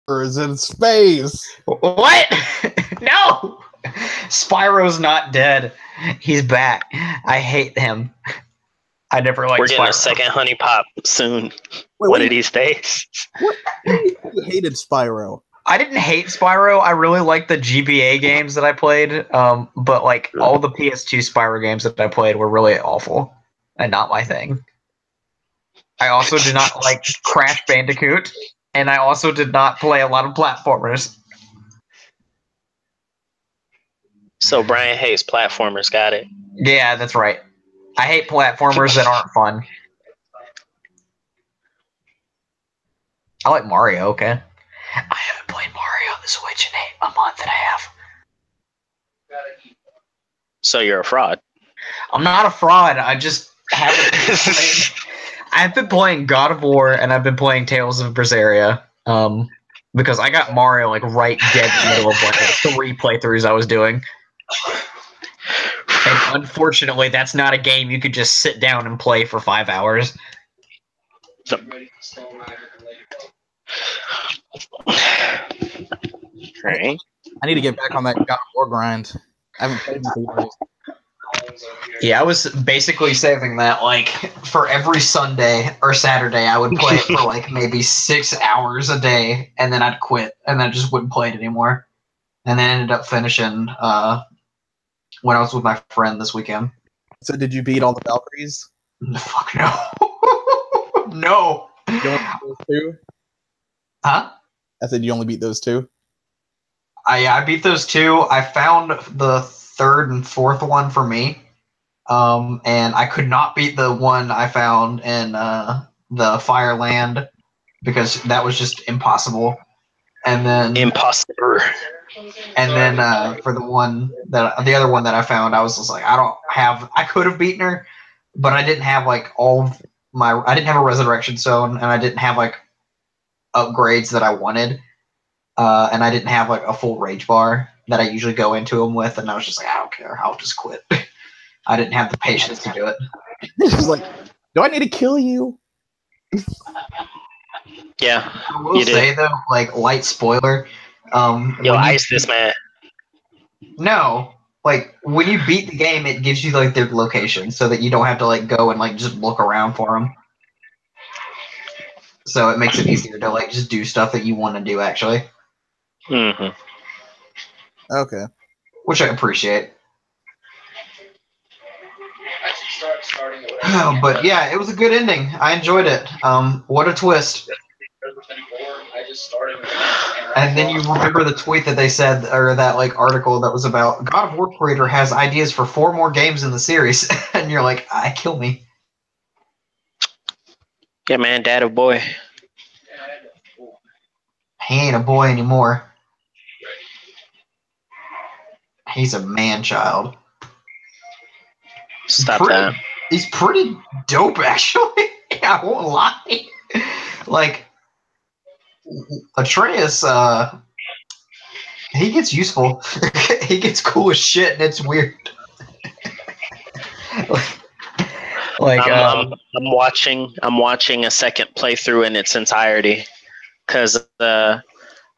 in space. What? No! Spyro's not dead. He's back. I hate him. I never liked We're getting Spyro. a second Honey Pop soon. One of these days. What? You hated Spyro. I didn't hate Spyro. I really liked the GBA games that I played. But like all the PS2 Spyro games that I played were really awful and not my thing. I also did not like Crash Bandicoot, and I also did not play a lot of platformers. So Brian hates platformers. Got it. Yeah, that's right. I hate platformers that aren't fun. I like Mario, okay. I haven't played Mario on the Switch in a month and a half. So you're a fraud. I'm not a fraud. I just haven't been playing. I've been playing God of War and I've been playing Tales of Berseria. Because I got Mario like right dead in the middle of like 3 playthroughs I was doing. And unfortunately, that's not a game you could just sit down and play for 5 hours. Right. I need to get back on that God of War grind. I haven't played in years. Yeah, I was basically saving that like for every Sunday or Saturday. I would play it for like maybe 6 hours a day, and then I'd quit, and then I just wouldn't play it anymore. And then ended up finishing when I was with my friend this weekend. So did you beat all the Valkyries? Fuck no. No. You only beat those 2? Huh? I said you only beat those 2? I beat those 2. I found the 3rd and 4th one for me. And I could not beat the one I found in the Fireland because that was just impossible. And then Impossible. And then for the other one that I found, I was just like, I could have beaten her, but I didn't have like I didn't have a resurrection stone, and I didn't have like upgrades that I wanted, and I didn't have like a full rage bar that I usually go into them with, and I was just like, I don't care, I'll just quit. I didn't have the patience to do it. It's just like, do I need to kill you? Yeah. I will say though, like light spoiler. Yo, ice this man. No, like when you beat the game, it gives you like their location so that you don't have to like go and like just look around for them. So it makes it easier to like just do stuff that you want to do actually. Mm-hmm. Okay. Which I appreciate. But yeah, it was a good ending. I enjoyed it. What a twist. And then you remember the tweet that they said, or that like article that was about God of War creator has ideas for 4 more games in the series, and you're like, kill me. Yeah, man, dad of boy. He ain't a boy anymore. He's a man child. Stop that. He's pretty dope, actually. I won't lie. Like, Atreus, he gets useful. He gets cool as shit, and it's weird. I'm watching a second playthrough in its entirety because I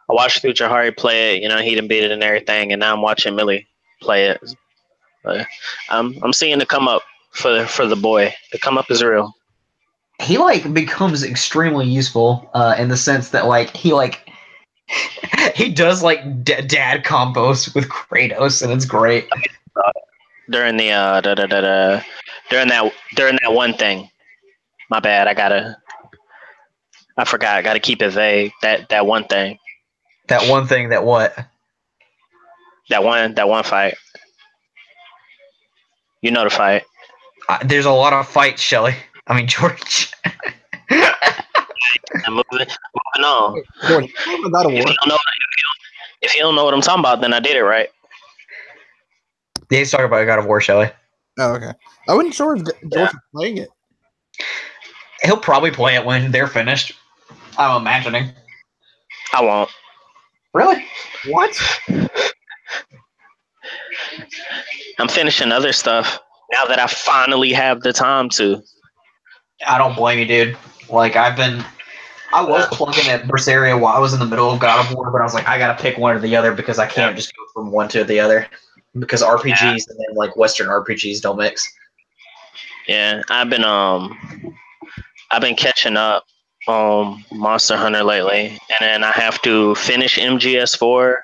watched through Jahari play it. You know, he didn't beat it and everything, and now I'm watching Millie play it. But I'm seeing the come up for the boy. The come up is real. He like becomes extremely useful in the sense that like he does like dad combos with Kratos, and it's great. During the during that one thing. My bad. I forgot. I gotta keep it vague. That one thing. That one thing. That what? That one fight. You know the fight. There's a lot of fights, Shelly. I mean, George. I'm moving on. George, if you don't know what I'm talking about, then I did it right. Yeah, he's talking about God of War, Shelly. Oh, okay. I wasn't sure if George was playing it. He'll probably play it when they're finished. I'm imagining. I won't. Really? What? I'm finishing other stuff now that I finally have the time to. I don't blame you, dude. Like, I've been I was plugging at Berseria while I was in the middle of God of War, but I was like, I gotta pick one or the other because I can't just go from one to the other. Because RPGs and then like Western RPGs don't mix. Yeah, I've been catching up on Monster Hunter lately, and then I have to finish MGS4,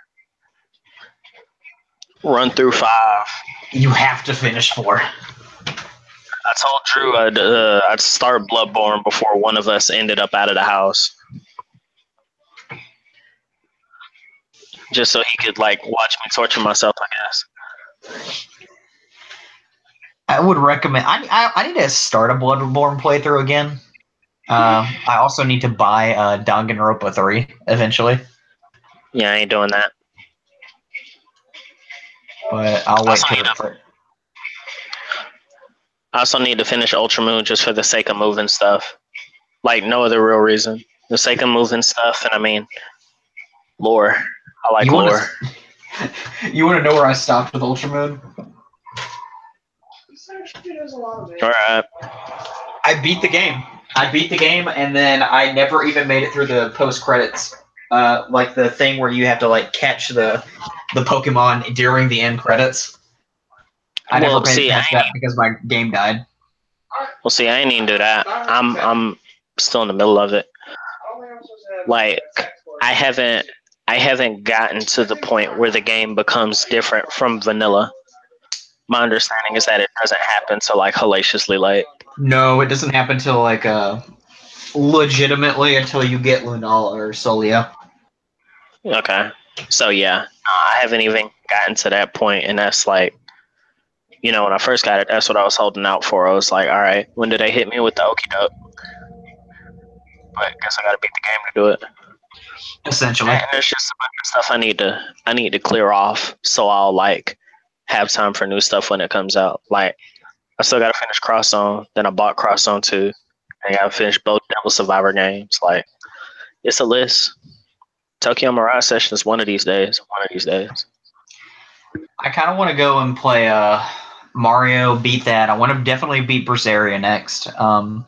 run through 5. You have to finish 4. I told Drew I'd start Bloodborne before one of us ended up out of the house, just so he could like watch me torture myself, I guess. I would recommend. I need to start a Bloodborne playthrough again. I also need to buy Danganronpa 3 eventually. Yeah, I ain't doing that. But I'll wait till I also need to finish Ultramoon just for the sake of moving stuff. Like, no other real reason. The sake of moving stuff, and I mean, lore. I like lore. You want to know where I stopped with Ultramoon? Alright. I beat the game, and then I never even made it through the post-credits. Like the thing where you have to like catch the Pokemon during the end credits. I never made it past that because my game died. Well, see, I ain't even do that. I'm still in the middle of it. Like, I haven't gotten to the point where the game becomes different from vanilla. My understanding is that it doesn't happen till like hellaciously late. No, it doesn't happen till like legitimately until you get Lunala or Solia. Okay, so yeah, I haven't even gotten to that point, and that's like, you know, when I first got it, that's what I was holding out for. I was like, all right, when did they hit me with the okie doke? But I guess I gotta beat the game to do it. Essentially, and there's just a bunch of stuff I need to clear off, so I'll like have time for new stuff when it comes out. Like, I still gotta finish Cross Zone. Then I bought Cross Zone 2. I gotta finish both Devil Survivor games. Like, it's a list. Tokyo Mirage Sessions one of these days. I kind of want to go and play Mario, beat that. I want to definitely beat Berseria next. I'm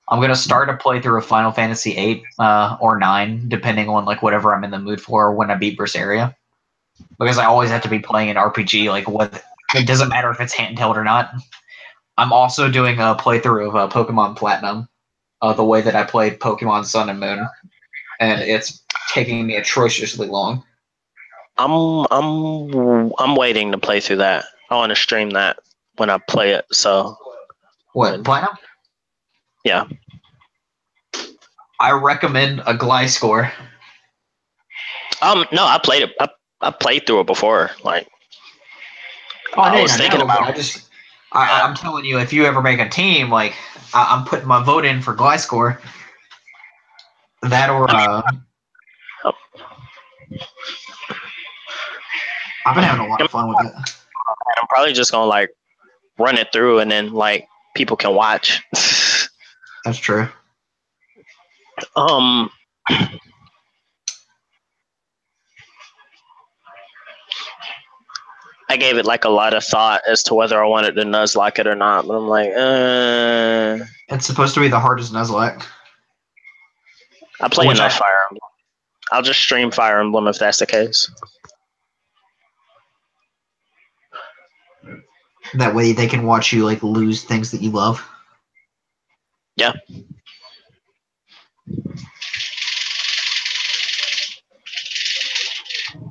gonna start a playthrough of Final Fantasy 8 or 9, depending on like whatever I'm in the mood for when I beat Berseria. Because I always have to be playing an RPG. Like, what? It doesn't matter if it's handheld or not. I'm also doing a playthrough of Pokemon Platinum, the way that I played Pokemon Sun and Moon, and it's taking me atrociously long. I'm waiting to play through that. I want to stream that when I play it. So what, Platinum? Yeah. I recommend a Gliscor. No, I played it. I played through it before. Like, I was thinking about. I'm telling you, if you ever make a team, like I'm putting my vote in for Gliscor. That or I've been having a lot of fun with it. I'm probably just gonna like run it through, and then like people can watch. That's true. I gave it like a lot of thought as to whether I wanted to Nuzlocke it or not, but I'm like, It's supposed to be the hardest Nuzlocke. I play enough Fire Emblem. I'll just stream Fire Emblem if that's the case. That way they can watch you like lose things that you love. Yeah.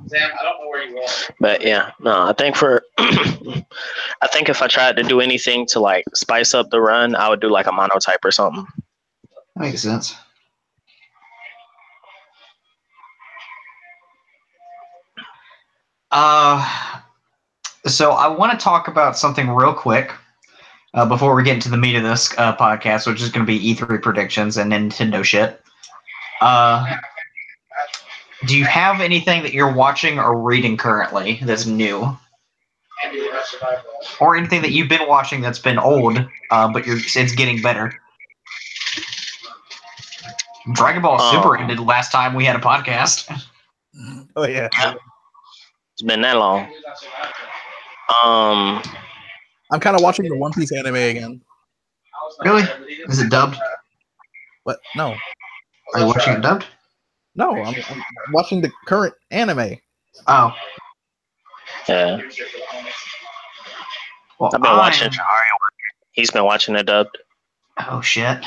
Sam, I don't know where you are. But yeah, no, I think I think if I tried to do anything to like spice up the run, I would do like a monotype or something. That makes sense. So I want to talk about something real quick before we get into the meat of this podcast, which is going to be E3 predictions and Nintendo shit. Do you have anything that you're watching or reading currently that's new? Or anything that you've been watching that's been old, but it's getting better? Dragon Ball Super ended last time we had a podcast. Oh, yeah. It's been that long. I'm kind of watching the One Piece anime again. Really? Is it dubbed? What? No. Are you watching it dubbed? No, I'm watching the current anime. Oh. Yeah. Well, I've been watching Jahari. He's been watching it dubbed. Oh shit.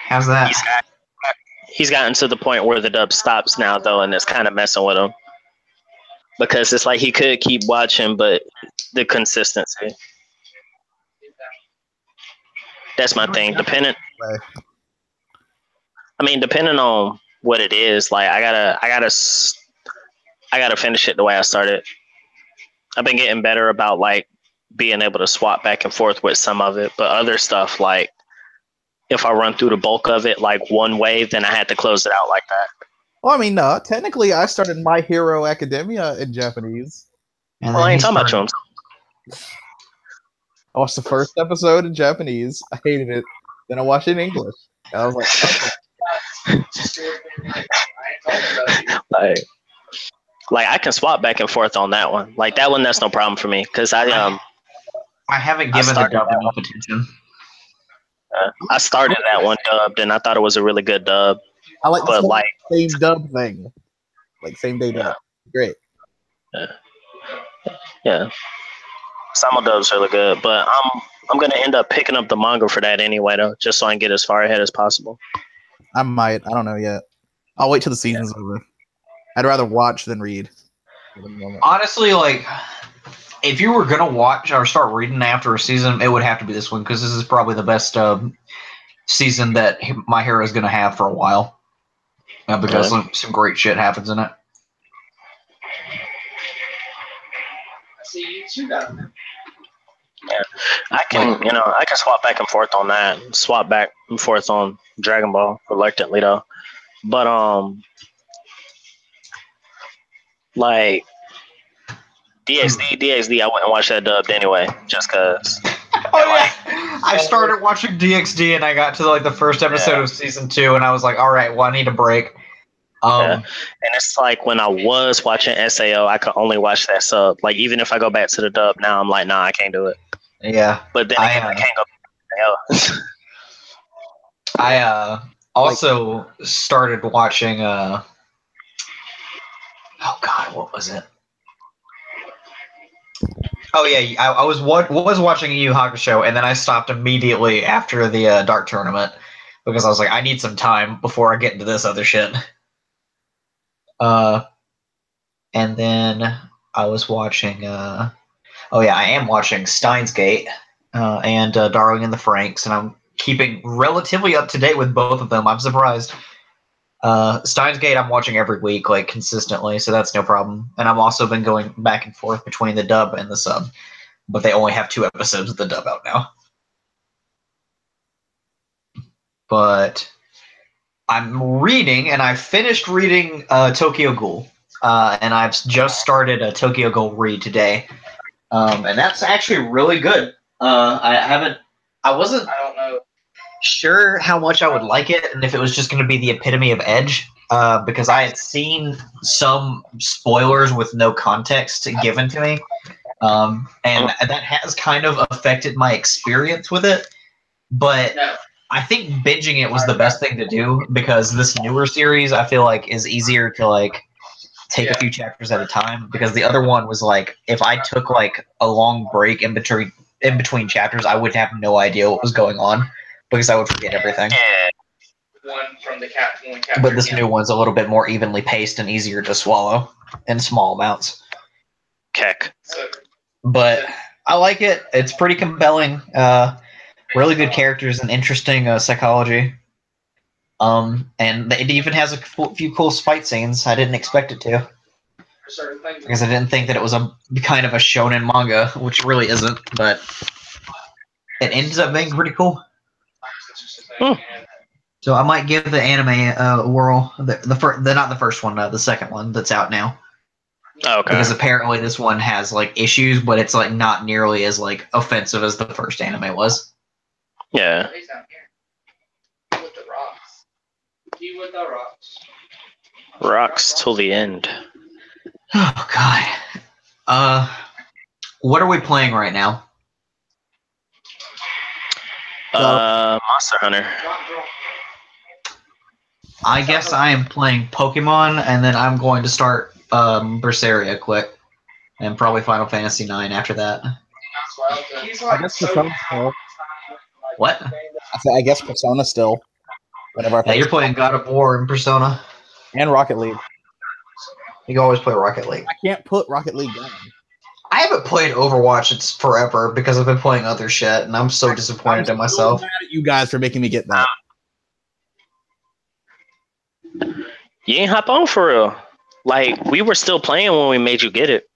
How's that? He's gotten to the point where the dub stops now, though, and it's kind of messing with him. Because it's like he could keep watching, but the consistency. That's my thing. Depending on what it is, like I gotta finish it the way I started. I've been getting better about like being able to swap back and forth with some of it, but other stuff, like if I run through the bulk of it like one way, then I had to close it out like that. Well, I mean, no. Technically, I started My Hero Academia in Japanese. And Well, I ain't talking about you. I watched the first episode in Japanese. I hated it. Then I watched it in English. And I was like, okay. like I can swap back and forth on that one. Like that one, that's no problem for me because I haven't given the dub enough attention. I started that one dubbed, and I thought it was a really good dub. I like the like same dub thing, like same day dub. Great. Yeah. Simuldub's really good, but I'm gonna end up picking up the manga for that anyway, though, just so I can get as far ahead as possible. I might. I don't know yet. I'll wait till the season's over. I'd rather watch than read. Honestly, like, if you were gonna watch or start reading after a season, it would have to be this one because this is probably the best season that My Hero is gonna have for a while. Because some great shit happens in it. Yeah, I can swap back and forth on that. Swap back and forth on Dragon Ball reluctantly though, but like DxD, I wouldn't watch that dubbed anyway, just cause. I started watching DxD and I got to like the first episode of season 2, and I was like, all right, well, I need a break. And it's like when I was watching SAO, I could only watch that sub. Like even if I go back to the dub now, I'm like, nah, I can't do it. Yeah, but then I can't go back to the I also started watching. Oh God, what was it? Oh yeah, I was watching a Yu Hakusho, and then I stopped immediately after the Dark Tournament because I was like, I need some time before I get into this other shit. And then I was watching. I am watching Steins Gate and Darling in the Franxx, and I'm keeping relatively up to date with both of them. I'm surprised. Steins Gate I'm watching every week, like consistently, so that's no problem. And I've also been going back and forth between the dub and the sub, but they only have 2 episodes of the dub out now. But I'm reading, and I finished reading Tokyo Ghoul, and I've just started a Tokyo Ghoul read today, and that's actually really good. I wasn't sure how much I would like it, and if it was just going to be the epitome of Edge, because I had seen some spoilers with no context given to me, and that has kind of affected my experience with it. But I think binging it was the best thing to do, because this newer series I feel like is easier to like take a few chapters at a time, because the other one was like, if I took like a long break in between chapters, I would have no idea what was going on because I would forget everything. But this new one's a little bit more evenly paced and easier to swallow in small amounts. Keck. But I like it. It's pretty compelling. Really good characters and interesting psychology. And it even has a few cool fight scenes. I didn't expect it to, because I didn't think that it was a kind of a shonen manga, which really isn't. But it ends up being pretty cool. So I might give the anime a whirl. Not the first one, the second one that's out now. Okay. Because apparently this one has like issues, but it's like not nearly as like offensive as the first anime was. Yeah. Rocks till the end. Oh God. What are we playing right now? Monster Hunter. I guess I am playing Pokemon, and then I'm going to start Berseria quick, and probably Final Fantasy IX after that. I guess Persona still. What? I guess Persona still. Whenever Yeah, you're playing God of War and Persona. and Rocket League. You can always play Rocket League. I can't put Rocket League down. I haven't played Overwatch it's forever because I've been playing other shit, and I'm so disappointed in myself. I'm mad at you guys for making me get that. You ain't hop on for real. Like, we were still playing when we made you get it.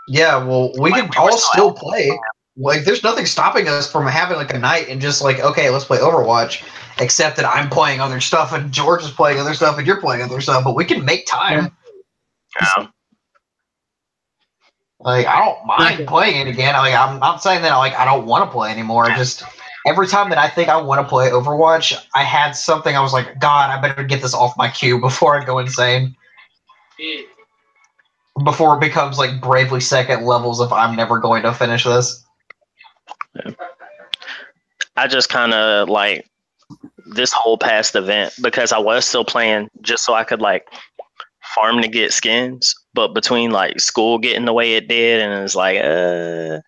Yeah, well, we can all still play. Like, there's nothing stopping us from having like a night and just like, okay, let's play Overwatch. Except that I'm playing other stuff and George is playing other stuff and you're playing other stuff, but we can make time. Yeah. Like, I don't mind playing it again. Like, I'm not saying that like I don't want to play anymore. Just every time that I think I want to play Overwatch, I had something I was like, God, I better get this off my queue before I go insane. Before it becomes like Bravely Second levels of I'm never going to finish this. I just kind of like this whole past event because I was still playing just so I could like farm to get skins, but between like school getting the way it did and it's like I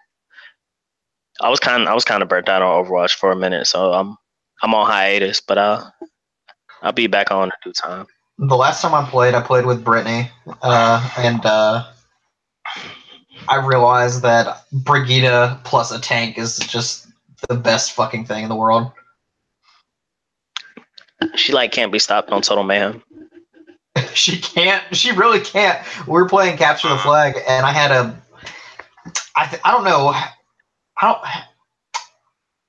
was kind of burnt out on Overwatch for a minute, so I'm on hiatus, but I'll be back on in due time. The last time I played with Brittany, and I realized that Brigitte plus a tank is just the best fucking thing in the world. She like can't be stopped on Total Mayhem. She can't. She really can't. We were playing Capture the Flag, and I had I don't know. I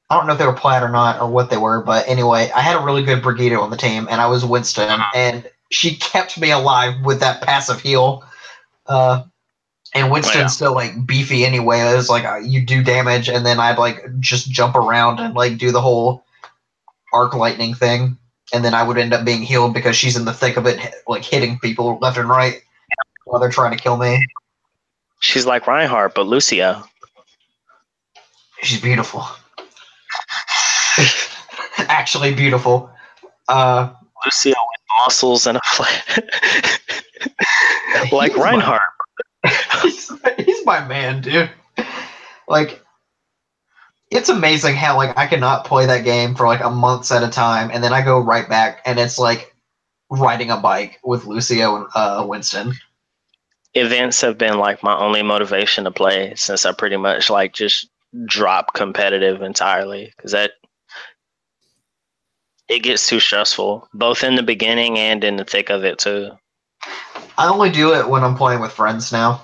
don't know if they were plat or not, or what they were, but anyway, I had a really good Brigitte on the team, and I was Winston, and she kept me alive with that passive heal. And Winston's still like beefy anyway. It was like you do damage, and then I'd like just jump around and like do the whole arc lightning thing, and then I would end up being healed because she's in the thick of it, like hitting people left and right while they're trying to kill me. She's like Reinhardt, but Lucio. She's beautiful. Actually beautiful. Lucio with muscles and a flat. Like Reinhardt. He's my man, dude. Like, it's amazing how like I cannot play that game for like a month at a time, and then I go right back, and it's like riding a bike with Lucio and Winston. Events have been like my only motivation to play since I pretty much like just dropped competitive entirely because that it gets too stressful, both in the beginning and in the thick of it too. I only do it when I'm playing with friends now,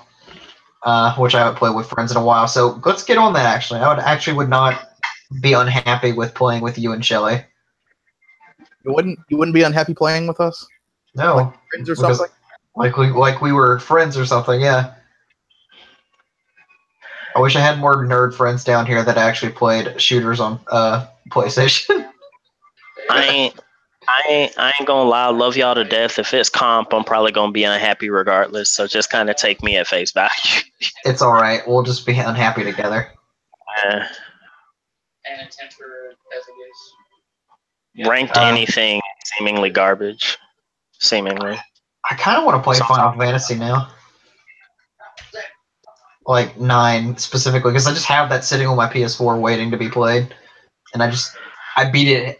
which I haven't played with friends in a while. So let's get on that. Actually, I would not be unhappy with playing with you and Shelly. You wouldn't be unhappy playing with us? No, like friends or something. Like we were friends or something. Yeah. I wish I had more nerd friends down here that actually played shooters on PlayStation. I ain't gonna lie, I love y'all to death. If it's comp, I'm probably gonna be unhappy regardless. So just kind of take me at face value. It's all right. We'll just be unhappy together. And ranked anything seemingly garbage. Seemingly. I kind of want to play Final Fantasy now. Like 9 specifically, because I just have that sitting on my PS4 waiting to be played. And I beat it.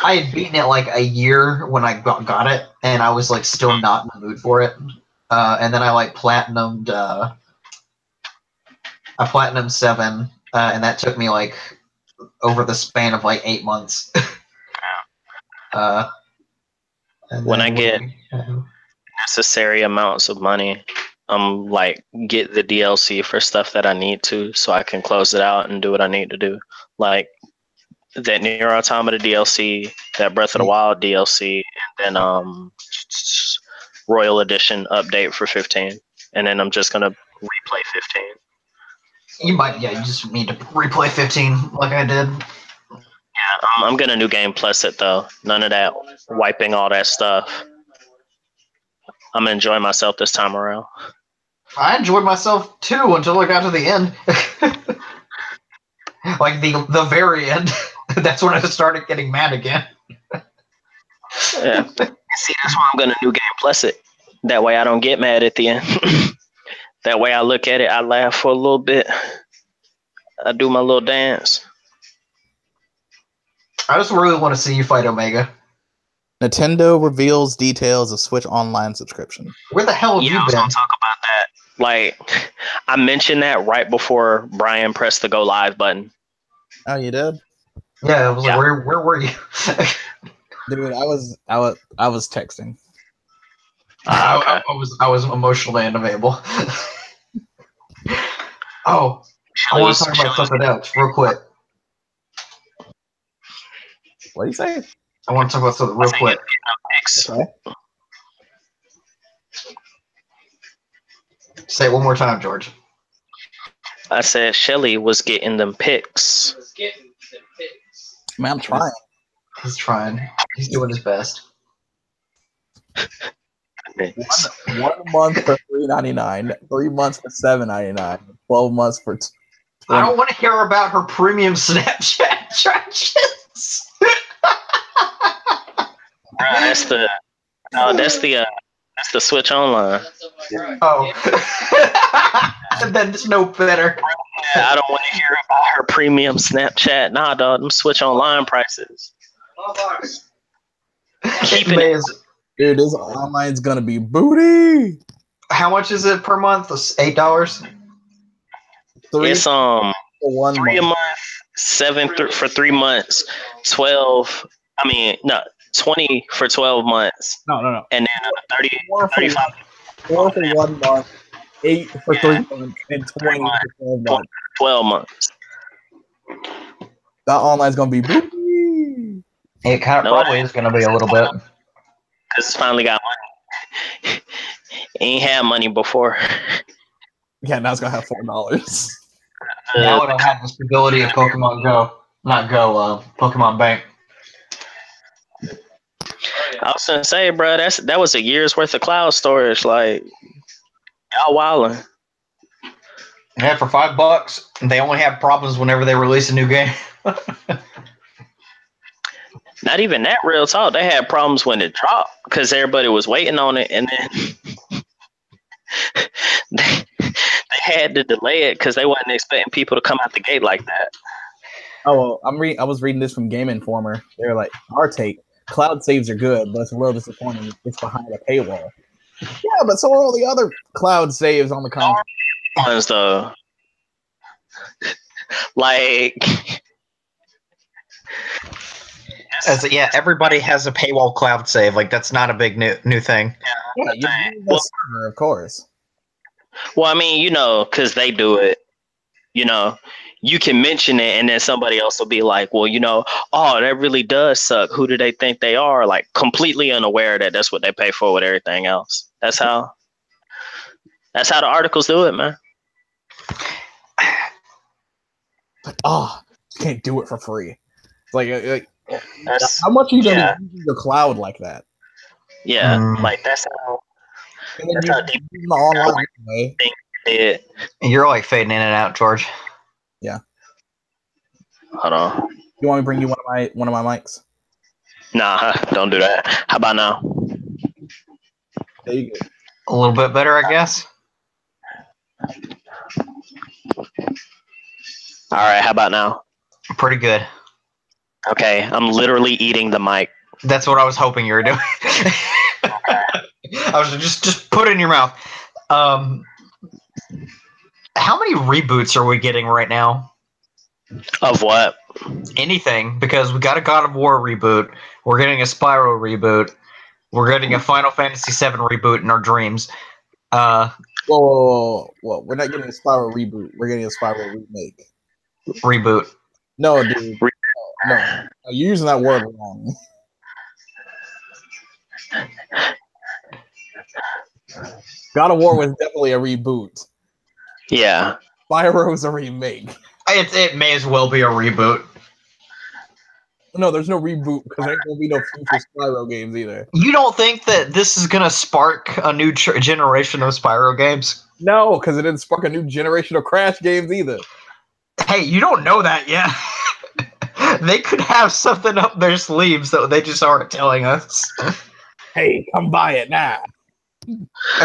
I had beaten it like a year when I got it, and I was like still not in the mood for it. And then I like platinumed. I platinumed 7, and that took me like over the span of like 8 months. When I get necessary amounts of money, like get the DLC for stuff that I need to, so I can close it out and do what I need to do, like that Nier Automata DLC, that Breath of the Wild DLC, and then Royal Edition update for 15, and then I'm just gonna replay 15. You just need to replay 15 like I did. Yeah, I'm gonna New Game Plus it though. None of that wiping all that stuff. I'm enjoying myself this time around. I enjoyed myself too until I got to the end. Like the very end. That's when I started getting mad again. Yeah. See, that's why I'm gonna New Game Plus it. That way I don't get mad at the end. That way I look at it, I laugh for a little bit. I do my little dance. I just really want to see you fight Omega. Nintendo reveals details of Switch Online subscription. Where the hell have you I was been? gonna talk about that. Like, I mentioned that right before Brian pressed the go live button. Oh, you did? Yeah, I was like, where were you? Dude, I was texting. I was emotionally unavailable. Oh, I want to talk about something else real quick. What do you say? I want to talk about something real quick. Okay. Say it one more time, George. I said Shelly was getting them pics. Man, I'm trying. He's trying. He's doing his best. 1 month for $3.99, 3 months for $7.99, 12 months for. I don't want to hear about her premium Snapchat charges. That's the Switch Online. Oh, then it's no better. Yeah, I don't want to hear about her premium Snapchat. Nah, dog, them Switch Online prices. Keeping it. Dude, this online's gonna be booty. How much is it per month? $8. It's for 1 $3 a month. month, $7 for 3 months, 12. I mean, no, 20 for 12 months. No. And then 30, 35. 4 for 1 month, 8 for 3 months, and 20 for 12 months. 12 months. That online's gonna be booty. It kind of probably is going to be a little bit. Because it's finally got money. Ain't had money before. Yeah, now it's gonna have $4. Now it'll have the stability of Pokemon Go. Not Go, Pokemon Bank. I was gonna say, bro, that was a year's worth of cloud storage. Like, y'all wildin'. Yeah, for $5, they only have problems whenever they release a new game. Not even that, real talk. They had problems when it dropped because everybody was waiting on it, and then they had to delay it because they wasn't expecting people to come out the gate like that. Oh, well, I was reading this from Game Informer. They're like, our take: cloud saves are good, but it's a little disappointing. It's behind a paywall. Yeah, but so are all the other cloud saves on the console. Ones though, like. Yeah, everybody has a paywall cloud save. Like, that's not a big new thing. Yeah, you use the server, of course. Well, I mean, because they do it. You can mention it, and then somebody else will be like, well, oh, that really does suck. Who do they think they are? Like, completely unaware that that's what they pay for with everything else. That's how the articles do it, man. Like, you can't do it for free. Like how much are you gonna be using your cloud like that? Yeah, like that's how. And then you use the online way. Did. You're like fading in and out, George. Yeah. Hold on. You want me to bring you one of my mics? Nah, don't do that. How about now? There you go. A little bit better, I guess. All right, how about now? Pretty good. Okay, I'm literally eating the mic. That's what I was hoping you were doing. I was just put it in your mouth. How many reboots are we getting right now? Of what? Anything, because we got a God of War reboot. We're getting a Spyro reboot. We're getting a Final Fantasy VII reboot in our dreams. Whoa. We're not getting a Spyro reboot. We're getting a Spyro remake. Reboot. No, dude. No. You're using that word wrong. God of War was definitely a reboot. Yeah. Spyro's a remake. It may as well be a reboot. No, there's no reboot because there ain't gonna be no future Spyro games either. You don't think that this is gonna spark a new generation of Spyro games? No, because it didn't spark a new generation of Crash games either. Hey, you don't know that yet. They could have something up their sleeves that they just aren't telling us. Hey, come buy it now.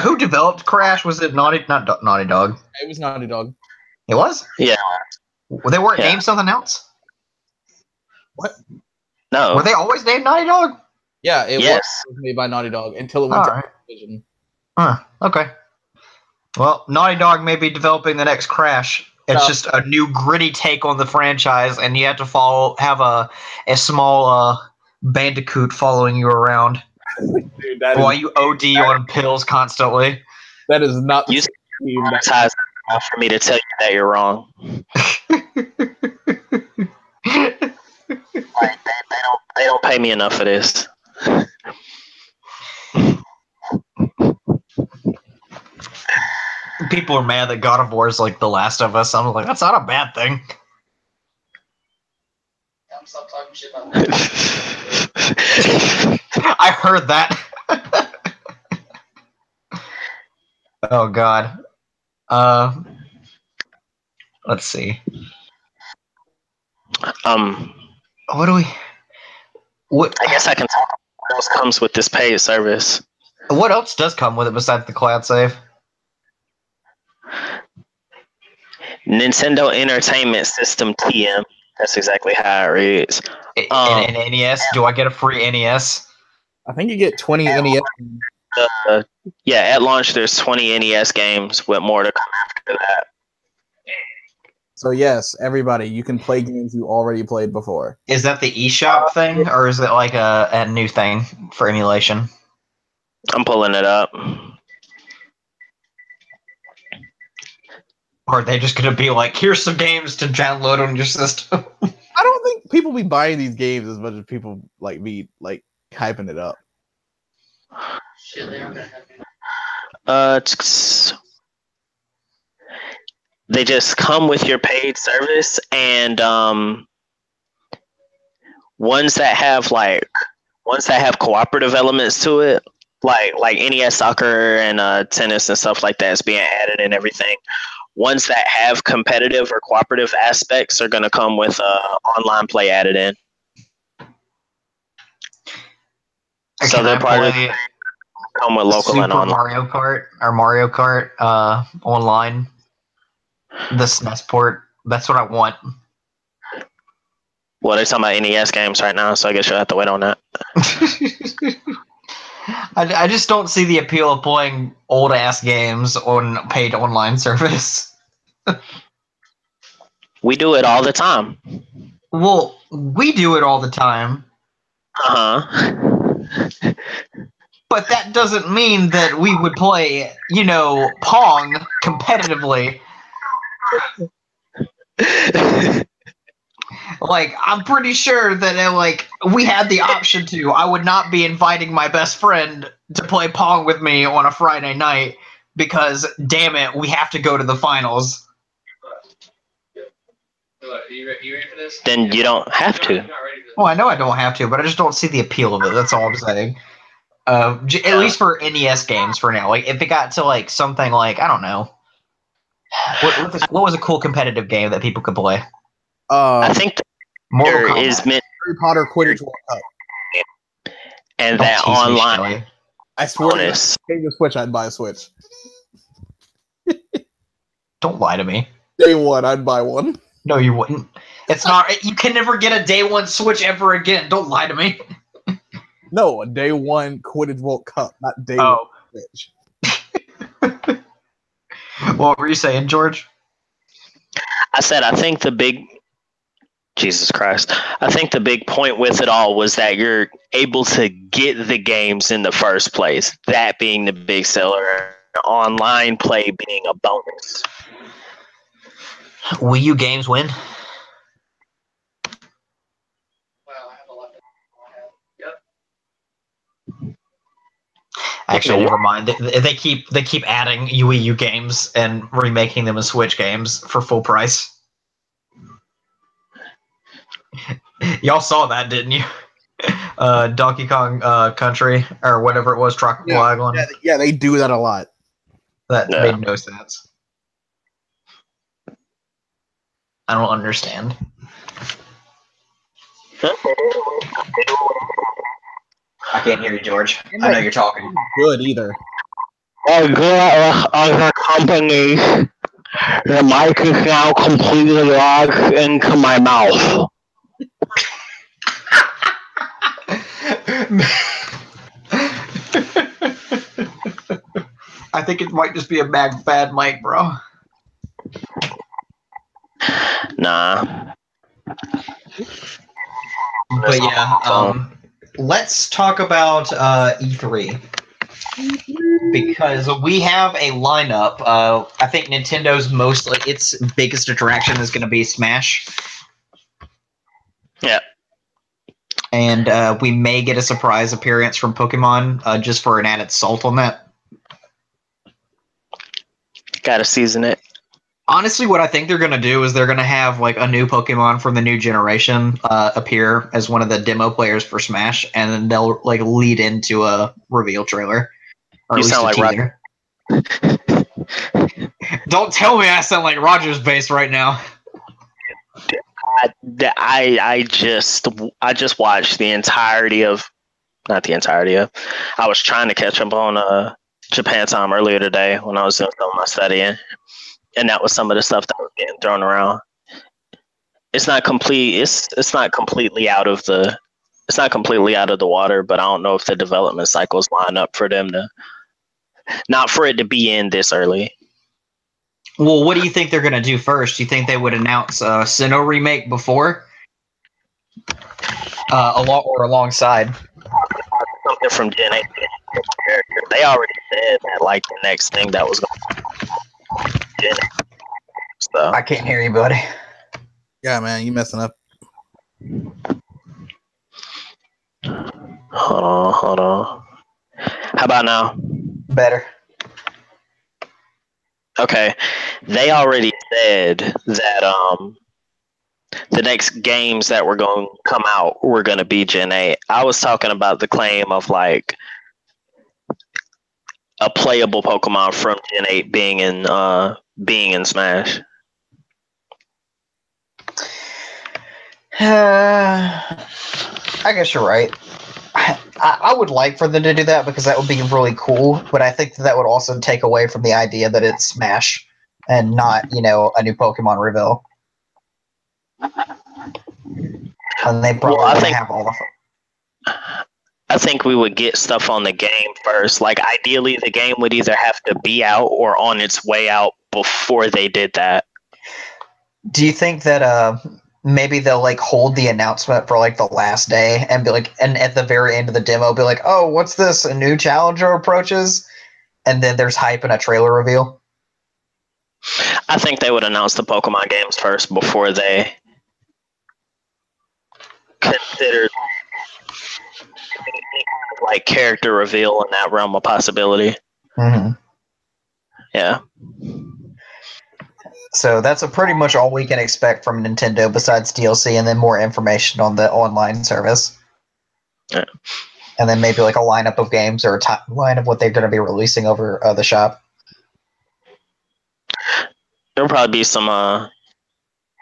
Who developed Crash? Was it Naughty Dog? It was Naughty Dog. It was? Yeah. They weren't Yeah. named something else? What? No. Were they always named Naughty Dog? Yeah, it Yes. was made by Naughty Dog until it went to Alright. Activision. Huh, okay. Well, Naughty Dog may be developing the next Crash. It's No. just a new gritty take on the franchise, and you have to have a small bandicoot following you around Dude, that while is, you OD on pills constantly. that is not the You team. monetize enough for me to tell you that you're wrong. Like they don't pay me enough for this. People are mad that God of War is like The Last of Us. I'm like, that's not a bad thing. Stop talking shit about me. I heard that. Oh God. Let's see. What do we? What? I guess I can talk about what else comes with this paid service. What else does come with it besides the cloud save? Nintendo Entertainment System TM. That's exactly how it reads. And NES? Do I get a free NES? I think you get 20 NES. Yeah, at launch there's 20 NES games with more to come after that. So yes, everybody, you can play games you already played before. Is that the eShop thing, or is it like a new thing for emulation? I'm pulling it up. Or are they just going to be like, here's some games to download on your system? I don't think people be buying these games as much as people like be like hyping it up. Shit, they aren't gonna have me. They just come with your paid service, and ones that have cooperative elements to it, like NES Soccer and tennis and stuff like that is being added and everything. Ones that have competitive or cooperative aspects are going to come with online play added in. So they're probably come with local Super and online. Mario Kart online. The SNES port. That's what I want. Well, they're talking about NES games right now, so I guess you'll have to wait on that. I just don't see the appeal of playing old ass games on paid online service. We do it all the time. Well, we do it all the time. But that doesn't mean that we would play, Pong competitively. Like, I'm pretty sure that, we had the option to. I would not be inviting my best friend to play Pong with me on a Friday night because, damn it, we have to go to the finals. You ready for this? Then you don't have to. You're not ready for this. Well, I know I don't have to, but I just don't see the appeal of it. That's all I'm saying. At least for NES games for now. Like, if it got to, something like, I don't know. What was a cool competitive game that people could play? I think Mortal there Kombat. is meant, Harry Potter Quidditch World Cup. and Don't that tease me, online Shelly. I swear, if bonus. I came to Switch, I'd buy a Switch. Don't lie to me. Day one, I'd buy one. No, you wouldn't. It's not. You can never get a day one Switch ever again. Don't lie to me. No, a day one Quidditch World Cup, not day Oh. one Switch. What were you saying, George? I said, Jesus Christ. I think the big point with it all was that you're able to get the games in the first place. That being the big seller. Online play being a bonus. Wii U games win. Wow, I have a lot to Yep. Actually, never mind. They keep adding Wii U games and remaking them as Switch games for full price. Y'all saw that, didn't you? Donkey Kong Country or whatever it was, Tropical Island. Yeah, they do that a lot. That Yeah. made no sense. I don't understand. I can't hear you, George. I know you're talking. Good either. Other companies, the mic is now completely locked into my mouth. I think it might just be a bad mic, bro. Nah. But yeah, let's talk about E3. Because we have a lineup. I think Nintendo's its biggest attraction is going to be Smash. Yeah. And we may get a surprise appearance from Pokemon just for an added salt on that. Gotta season it. Honestly, what I think they're going to do is they're going to have like a new Pokemon from the new generation appear as one of the demo players for Smash, and then they'll like lead into a reveal trailer. Or You at least sound a like teaser. Don't tell me I sound like Rogers Base right now. I just watched the entirety of, not the entirety of. I was trying to catch up on Japan time earlier today when I was doing some of my studying, and that was some of the stuff that was getting thrown around. It's not complete. It's not completely out of the. It's not completely out of the water, but I don't know if the development cycles line up for them to. Not for it to be in this early. Well, what do you think they're going to do first? Do you think they would announce a Sinnoh remake before? Alongside? Something from Gen 8. They already said that, like, the next thing that was going to be Gen 8. So. I can't hear you, buddy. Yeah, man, you messing up. Hold on. How about now? Better. Okay. They already said that the next games that were going to come out were going to be Gen 8. I was talking about the claim of like a playable Pokemon from Gen 8 being in Smash. I guess you're right. I would like for them to do that because that would be really cool, but I think that would also take away from the idea that it's Smash and not, a new Pokemon reveal. And they probably want to have all of them. I think we would get stuff on the game first. Like, ideally, the game would either have to be out or on its way out before they did that. Do you think that maybe they'll like hold the announcement for like the last day and be like, and at the very end of the demo be like, oh, what's this? A new challenger approaches? And then there's hype and a trailer reveal? I think they would announce the Pokemon games first before they consider like character reveal in that realm of possibility. Mm-hmm. Yeah. So that's pretty much all we can expect from Nintendo besides DLC and then more information on the online service. Yeah. And then maybe like a lineup of games or a timeline of what they're going to be releasing over the shop. There'll probably be some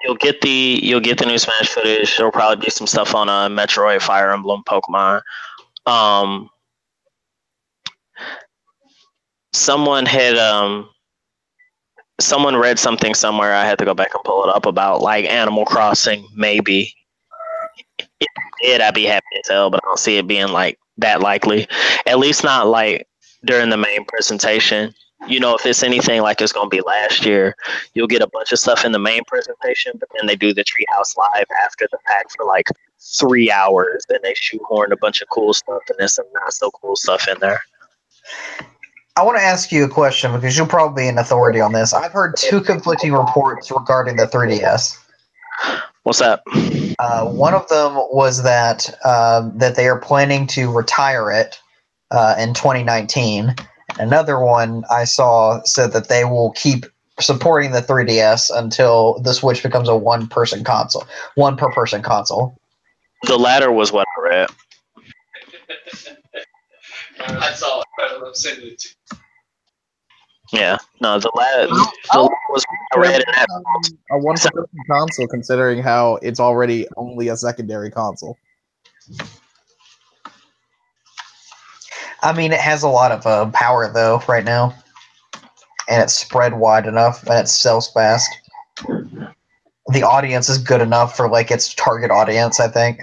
you'll get the new Smash footage. There'll probably be some stuff on Metroid, Fire Emblem, Pokemon. Someone read something somewhere. I had to go back and pull it up about like Animal Crossing. Maybe if it did, I'd be happy as hell, but I don't see it being like that likely. At least not like during the main presentation. If it's anything like it's going to be last year, you'll get a bunch of stuff in the main presentation, but then they do the Treehouse Live after the fact for like 3 hours. Then they shoehorn a bunch of cool stuff, and there's some not so cool stuff in there. I want to ask you a question because you'll probably be an authority on this. I've heard two conflicting reports regarding the 3DS. What's that? One of them was that they are planning to retire it in 2019. Another one I saw said that they will keep supporting the 3DS until the Switch becomes a one per person console. The latter was what I read. I saw it. I'm sending it to Yeah, no, the lab was I read in that. A one-person console, considering how it's already only a secondary console. I mean, it has a lot of power though right now, and it's spread wide enough, and it sells fast. The audience is good enough for like its target audience, I think.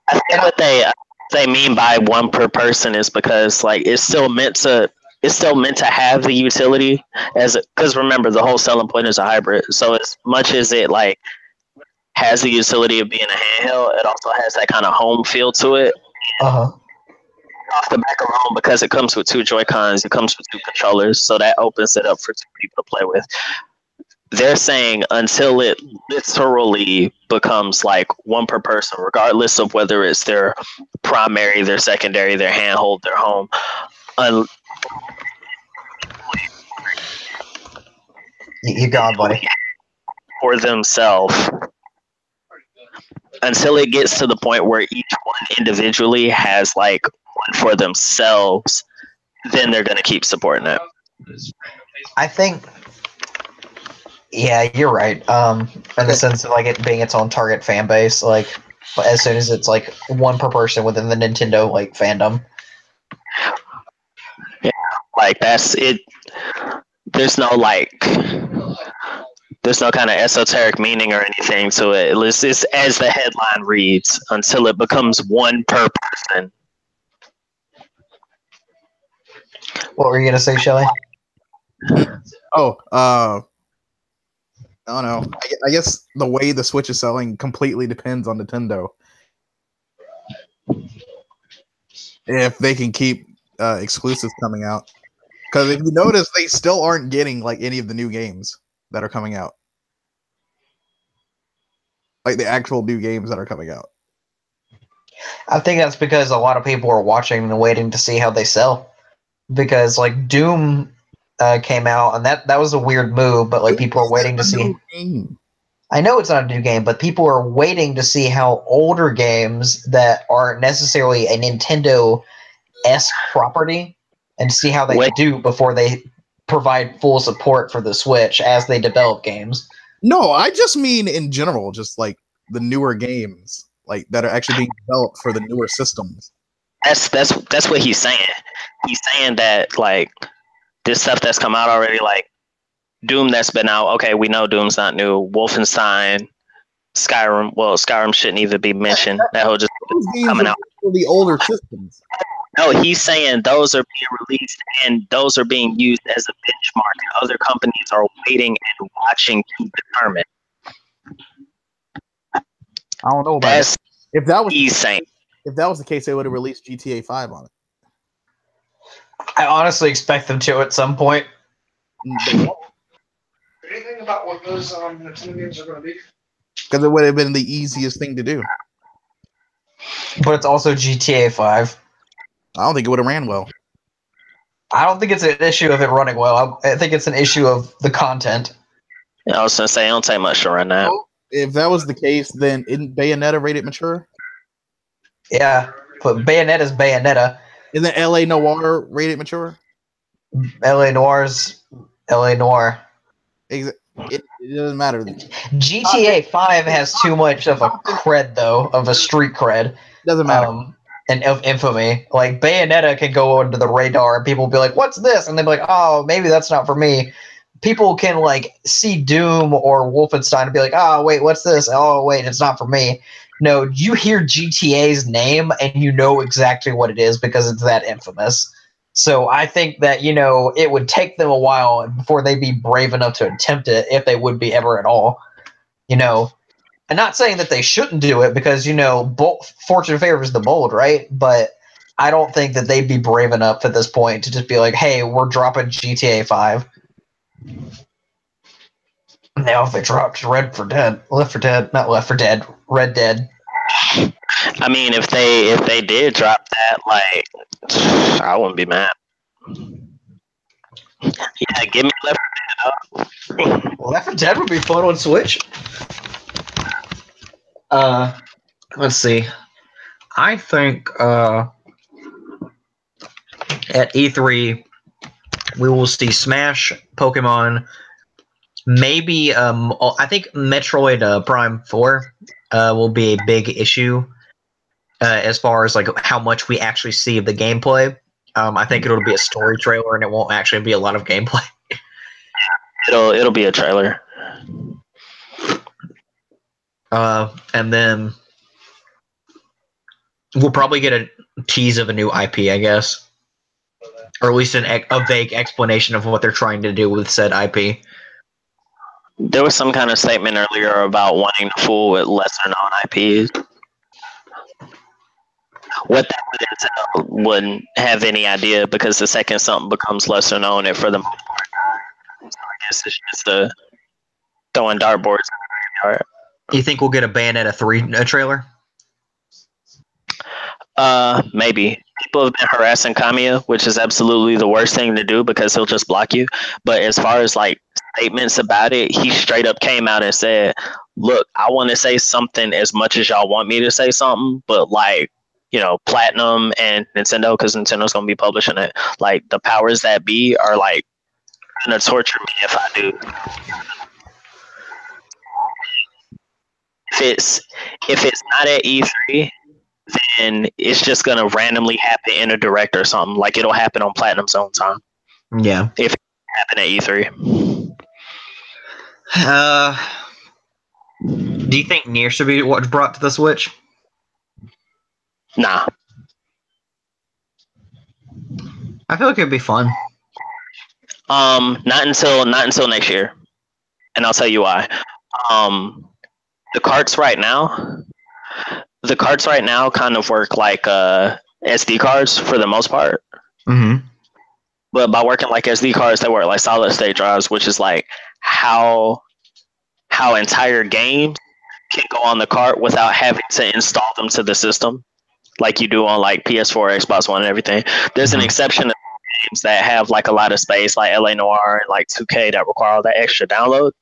I think what they mean by one per person is because like it's still meant to have the utility as because remember the whole selling point is a hybrid. So as much as it like has the utility of being a handheld, it also has that kind of home feel to it. Off the back alone, because it comes with 2 Joy-Cons, it comes with 2 controllers, so that opens it up for 2 people to play with. They're saying until it literally becomes like one per person, regardless of whether it's their primary, their secondary, their handhold, their home. You got it, buddy. For themselves. Until it gets to the point where each one individually has like one for themselves, then they're going to keep supporting it. I think, yeah, you're right. In the sense of like it being its own target fan base, like as soon as it's like one per person within the Nintendo like fandom. Yeah, like that's it. There's no kind of esoteric meaning or anything to it. It's just as the headline reads, until it becomes one per person. What were you gonna say, Shelly? I don't know. I guess the way the Switch is selling completely depends on Nintendo. If they can keep exclusives coming out. Because if you notice, they still aren't getting like any of the new games that are coming out. Like the actual new games that are coming out. I think that's because a lot of people are watching and waiting to see how they sell. Because like Doom came out, and that was a weird move, but like people are waiting to see. I know it's not a new game, but people are waiting to see how older games that aren't necessarily a Nintendo-esque property and see how they do before they provide full support for the Switch as they develop games. No, I just mean in general, just like the newer games, like that are actually being developed for the newer systems. That's what he's saying. He's saying that like this stuff that's come out already, like Doom that's been out. Okay, we know Doom's not new. Wolfenstein, Skyrim. Well, Skyrim shouldn't even be mentioned. That whole just coming out for the older systems. No, he's saying those are being released and those are being used as a benchmark. And other companies are waiting and watching to determine. I don't know about that. If that was the case, they would have released GTA 5 on it. I honestly expect them to at some point. Anything about what those Nintendo games are going to be? Because it would have been the easiest thing to do. But it's also GTA 5. I don't think it would have ran well. I don't think it's an issue of it running well. I think it's an issue of the content. Yeah, I was going to say, I don't take much to run that. If that was the case, then isn't Bayonetta rated mature? Yeah, but Bayonetta's Bayonetta. Isn't LA Noire rated mature? LA Noire's LA Noire. It doesn't matter. GTA 5 has too much of a cred, though, of a street cred. Doesn't matter. And of infamy. Like, Bayonetta can go under the radar, and people will be like, what's this? And they'll be like, oh, maybe that's not for me. People can, like, see Doom or Wolfenstein and be like, oh, wait, what's this? Oh, wait, it's not for me. No, you hear GTA's name, and you know exactly what it is because it's that infamous. So I think that, you know, it would take them a while before they'd be brave enough to attempt it, if they would be ever at all. You know, I'm not saying that they shouldn't do it because, you know, fortune favors the bold, right? But I don't think that they'd be brave enough at this point to just be like, hey, we're dropping GTA 5. Now if they dropped Red Dead. I mean, if they did drop that, like, I wouldn't be mad. Yeah, give me Left 4 Dead. Left 4 Dead would be fun on Switch. Let's see. I think at E3 we will see Smash, Pokemon, maybe I think Metroid Prime 4 will be a big issue as far as like how much we actually see of the gameplay. I think it'll be a story trailer and it won't actually be a lot of gameplay. It'll be a trailer. And then we'll probably get a tease of a new IP, I guess, or at least a vague explanation of what they're trying to do with said IP. There was some kind of statement earlier about wanting to fool with lesser known IPs. What that would entail, wouldn't have any idea, because the second something becomes lesser known, it for the most part. So I guess it's just throwing dartboards in the graveyard. You think we'll get a Bayonetta 3 trailer? Maybe. People have been harassing Kamiya, which is absolutely the worst thing to do because he'll just block you. But as far as like statements about it, he straight up came out and said, look, I want to say something as much as y'all want me to say something, but like, you know, Platinum and Nintendo, because Nintendo's going to be publishing it, like the powers that be are like going to torture me if I do. If it's not at E3, then it's just gonna randomly happen in a direct or something. Like it'll happen on Platinum's own time. Yeah. If it happen at E3. Do you think Nier should be brought to the Switch? Nah. I feel like it'd be fun. Not until next year, and I'll tell you why. The carts right now kind of work like SD cards for the most part. Mm-hmm. But by working like SD cards, they work like solid state drives, which is like how entire games can go on the cart without having to install them to the system, like you do on like PS4, Xbox One, and everything. There's an exception to games that have like a lot of space, like LA Noire and like 2K, that require all that extra download.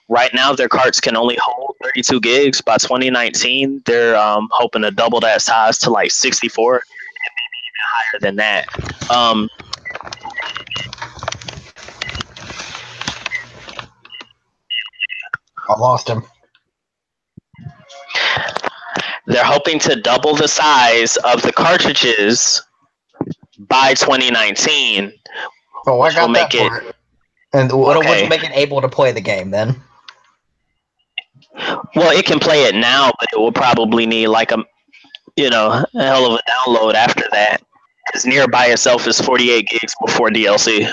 Right now their carts can only hold 32 gigs. By 2019 they're hoping to double that size to like 64 and maybe even higher than that. I lost him. They're hoping to double the size of the cartridges by 2019. Oh, I got that part. And what Okay. will make it able to play the game then? Well, it can play it now, but it will probably need like a hell of a download after that. Because Nier by itself is 48 gigs before DLC.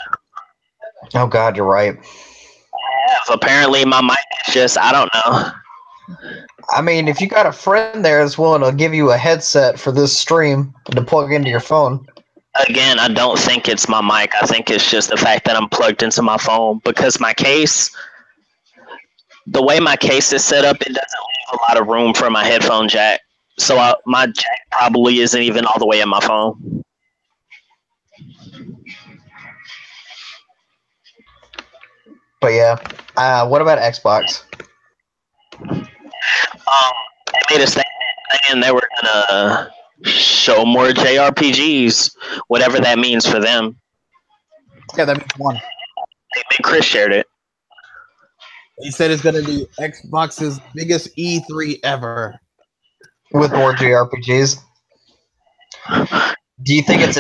Oh God, you're right. Apparently my mic is just, I don't know. I mean, if you got a friend there that's willing to give you a headset for this stream to plug into your phone. Again, I don't think it's my mic. I think it's just the fact that I'm plugged into my phone, because my case, the way my case is set up, it doesn't leave a lot of room for my headphone jack. So my jack probably isn't even all the way in my phone. But yeah, what about Xbox? They made a statement saying they were gonna show more JRPGs, whatever that means for them. Yeah, that means one. Chris shared it. He said it's going to be Xbox's biggest E3 ever. With more JRPGs? Do you think it's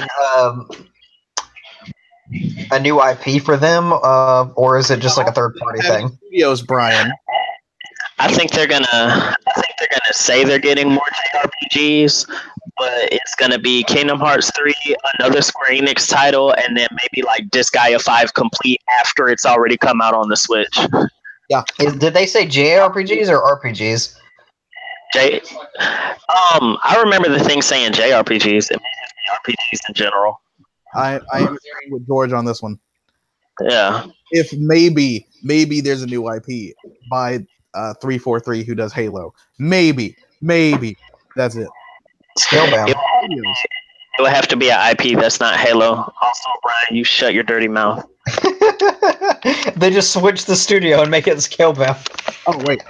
a new IP for them, or is it just like a third-party thing? Studios, Brian. I think they're gonna say they're getting more JRPGs, but it's gonna be Kingdom Hearts 3, another Square Enix title, and then maybe like Disgaea 5 complete after it's already come out on the Switch. Yeah. Did they say JRPGs or RPGs? I remember the thing saying JRPGs. It may just be RPGs in general. I am agreeing with George on this one. Yeah. If maybe there's a new IP by 343 who does Halo. Maybe. That's it. Scalebound. It would have to be an IP that's not Halo. Also, Brian, you shut your dirty mouth. They just switch the studio and make it Scalebound. Oh wait,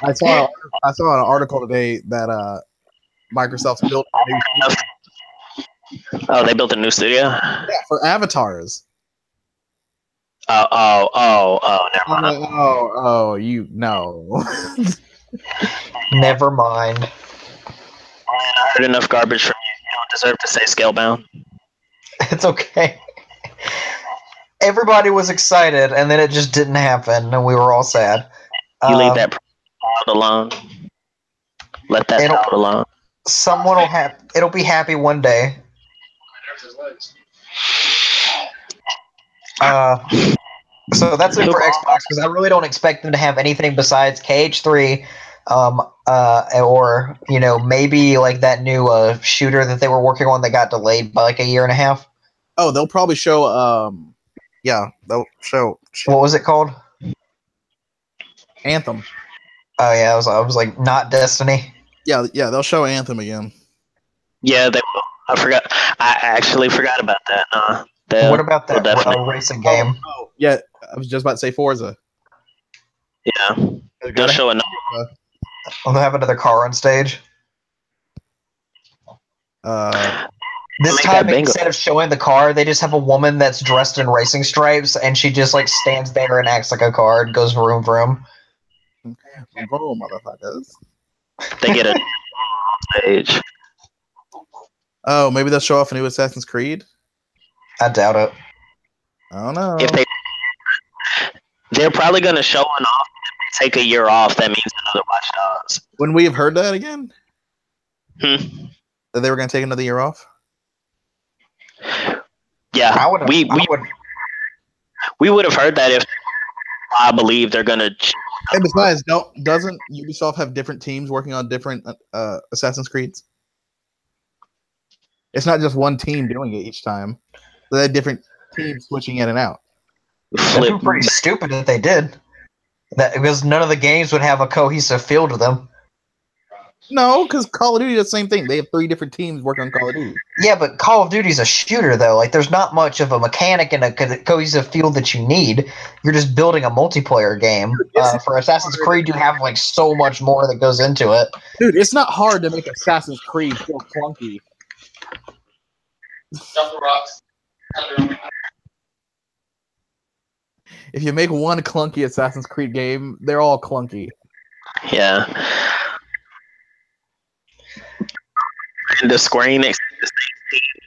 I saw an article today that Microsoft's built a new Oh, they built a new studio. Yeah, for avatars. Never I'm mind. like, oh, you know. Never mind. I heard enough garbage from you. You don't deserve to say Scalebound. It's okay. Everybody was excited, and then it just didn't happen, and we were all sad. You leave that child alone. Let that child alone. Someone will have. It'll be happy one day. So that's it for Xbox, because I really don't expect them to have anything besides KH3, or maybe like that new shooter that they were working on that got delayed by like a year and a half. Oh, they'll probably show. They'll show. What was it called? Anthem. Oh yeah, I was like, not Destiny. Yeah, they'll show Anthem again. Yeah, they will. I forgot. I actually forgot about that. What about that racing game? Oh, yeah, I was just about to say Forza. Yeah, they'll show another. They'll have another car on stage. This time, instead of showing the car, they just have a woman that's dressed in racing stripes, and she just like stands there and acts like a car and goes vroom vroom. Vroom, motherfuckers. They get a stage. Oh, maybe they'll show off a new Assassin's Creed? I doubt it. I don't know. If they're probably going to show one off. If they take a year off, that means another Watch Dogs. When we have heard that again? That they were going to take another year off? Yeah, we would have heard that if I believe they're going to. And besides, doesn't Ubisoft have different teams working on different Assassin's Creeds? It's not just one team doing it each time. They had different teams switching in and out. That'd be pretty stupid if they did. Because none of the games would have a cohesive feel to them. No, because Call of Duty does the same thing. They have 3 different teams working on Call of Duty. Yeah, but Call of Duty's a shooter, though. Like, there's not much of a mechanic and a cohesive feel that you need. You're just building a multiplayer game. For Assassin's Creed, you have, like, so much more that goes into it. Dude, it's not hard to make Assassin's Creed feel clunky. Jump the rocks. If you make one clunky Assassin's Creed game, they're all clunky. Yeah. And the Square Enix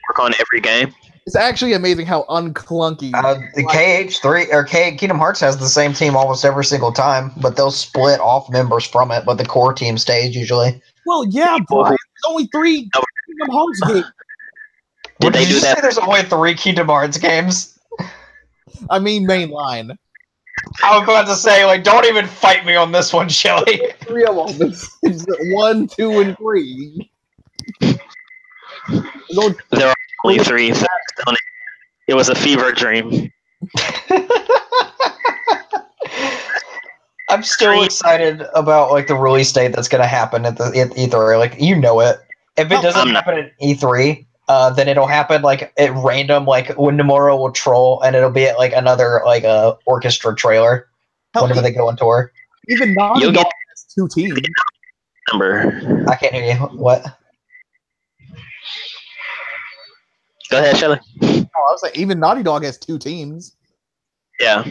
work on every game. It's actually amazing how unclunky. The KH3 or Kingdom Hearts has the same team almost every single time, but they'll split off members from it. But the core team stays usually. Well, yeah, bro. There's only 3 Kingdom Hearts games. Did they do that? There's only 3 Kingdom Hearts games. I mean, mainline. I was about to say, like, don't even fight me on this one, Shelly. 3 of them. It's 1, 2, and 3. There are only 3. It was a fever dream. I'm still excited about like the release date that's going to happen at E3. Like, you know it. If it doesn't happen at E3, then it'll happen like at random. Like when Nomura will troll, and it'll be at like another like orchestra trailer whenever they go on tour. Even Naughty Dog has 2 teams. Number. I can't hear you. What? Go ahead, Shelly. Oh, I was like, even Naughty Dog has 2 teams. Yeah.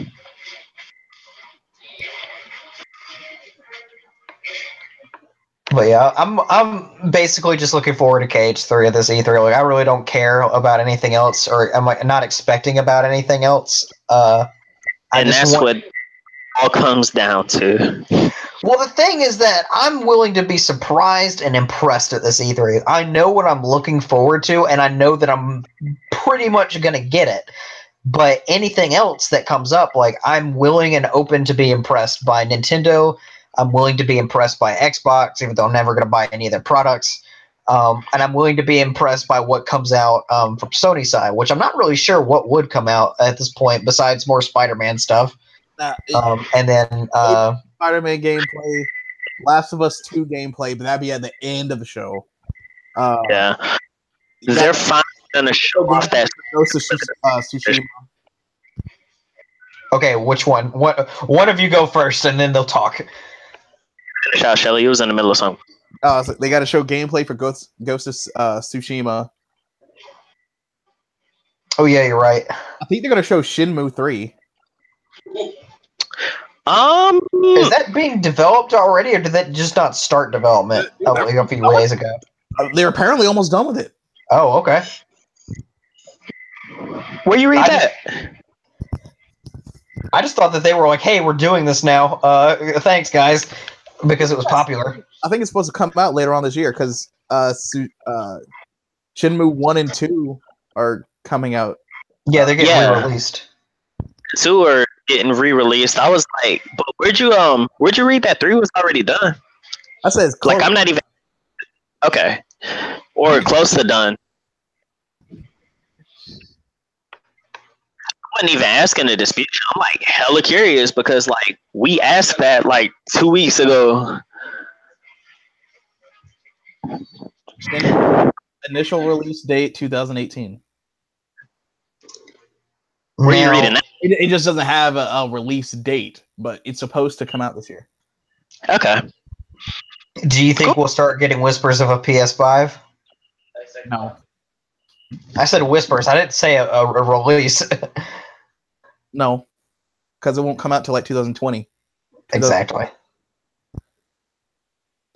But yeah, I'm basically just looking forward to KH3 at this E3. Like, I really don't care about anything else, or I'm like not expecting about anything else. And that's what it all comes down to. Well, the thing is that I'm willing to be surprised and impressed at this E3. I know what I'm looking forward to, and I know that I'm pretty much going to get it. But anything else that comes up, like, I'm willing and open to be impressed by Nintendo. I'm willing to be impressed by Xbox, even though I'm never going to buy any of their products. And I'm willing to be impressed by what comes out from Sony's side, which I'm not really sure what would come out at this point besides more Spider-Man stuff. And then Spider-Man gameplay, Last of Us 2 gameplay, but that'd be at the end of the show. Yeah. They're finally going to show off that. Tsushima. Okay, which one? One of you go first, and then they'll talk. Finish out, Shelly. He was in the middle of something. So they got to show gameplay for Ghost of Tsushima. Oh yeah, you're right. I think they're gonna show Shenmue 3. Is that being developed already, or did that just not start development like a few days ago? They're apparently almost done with it. Oh, okay. Where you read that? I just thought that they were like, "Hey, we're doing this now. Thanks, guys," because it was popular. I think it's supposed to come out later on this year because Shenmue 1 and 2 are coming out. Yeah, they're getting re-released. 2 are getting re-released. I was like, but where'd you read that 3 was already done? I said it's close. Like I'm not even okay, or close to done. I wasn't even asking to dispute you. I'm like hella curious because like we asked that like 2 weeks ago. Initial release date 2018. Where are you reading that? It just doesn't have a release date, but it's supposed to come out this year. Okay. Do you think we'll start getting whispers of a PS5? No. I said whispers. I didn't say a release. No, because it won't come out till like 2020. Exactly.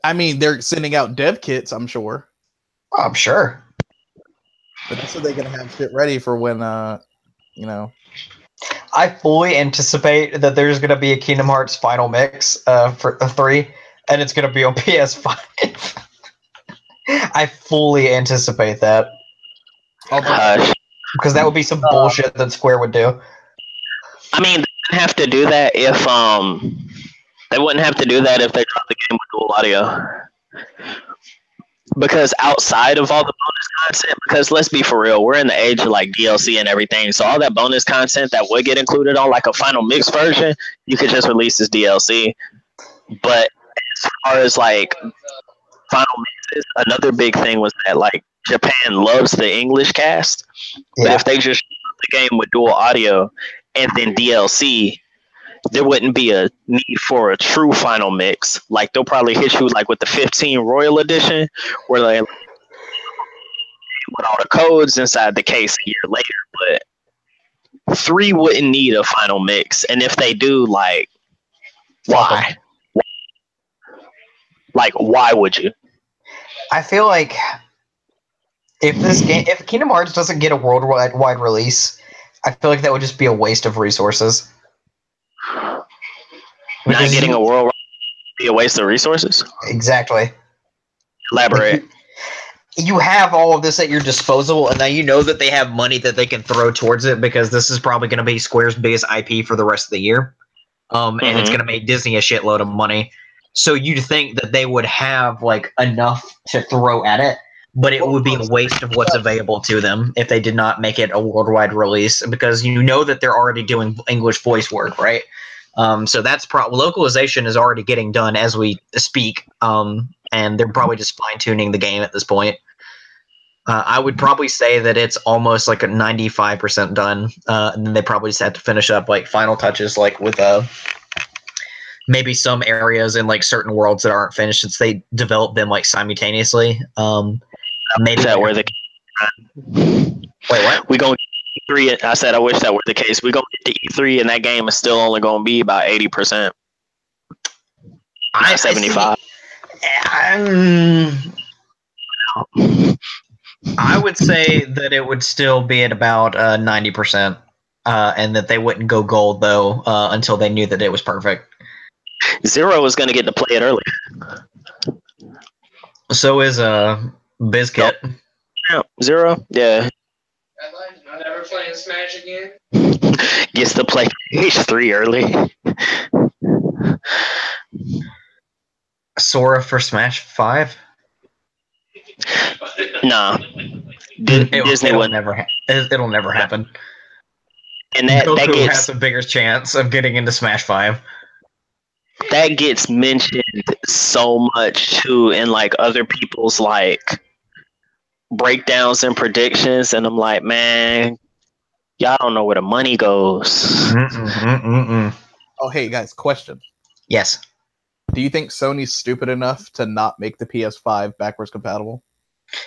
I mean, they're sending out dev kits, I'm sure. Oh, I'm sure. But so they can have shit ready for when, I fully anticipate that there's going to be a Kingdom Hearts Final Mix for 3, and it's going to be on PS5. I fully anticipate that. Because that would be some bullshit that Square would do. I mean, they wouldn't have to do that if they wouldn't have to do that if they dropped the game with dual audio. Because outside of all the bonus content, because let's be for real, we're in the age of like DLC and everything. So all that bonus content that would get included on like a final mix version, you could just release as DLC. But as far as like final mixes, another big thing was that like Japan loves the English cast. But if they just put the game with dual audio and then DLC, there wouldn't be a need for a true final mix. Like they'll probably hit you like with the 15 Royal Edition, where they with all the codes inside the case a year later. But 3 wouldn't need a final mix, and if they do, like, why? Like, why would you? I feel like if Kingdom Hearts doesn't get a worldwide release, I feel like that would just be a waste of resources. Not getting a worldwide would be a waste of resources? Exactly. Elaborate. You have all of this at your disposal, and now you know that they have money that they can throw towards it because this is probably going to be Square's biggest IP for the rest of the year. And it's going to make Disney a shitload of money. So you'd think that they would have like enough to throw at it, but it would be a waste of what's available to them if they did not make it a worldwide release, because you know that they're already doing English voice work, right? So that's localization is already getting done as we speak, and they're probably just fine-tuning the game at this point. I would probably say that it's almost like a 95% done, and then they probably just have to finish up like final touches, like with maybe some areas in like certain worlds that aren't finished, since they develop them like simultaneously. Maybe that were the wait, what? We going E3. I said I wish that were the case. We gonna get to E3, and that game is still only gonna be about 80%. 75. I would say that it would still be at about 90%, and that they wouldn't go gold though until they knew that it was perfect. Zero is going to get to play it early. So is Biscuit. Yeah, Zero, yeah. I'm never playing Smash again. Gets to play H3 early. Sora for Smash 5? Nah. Disney it'll would never. It'll never happen. And that Goku has a bigger chance of getting into Smash 5. That gets mentioned so much too in like other people's like breakdowns and predictions, and I'm like, man, y'all don't know where the money goes. Oh, hey guys, question. Yes. Do you think Sony's stupid enough to not make the PS5 backwards compatible?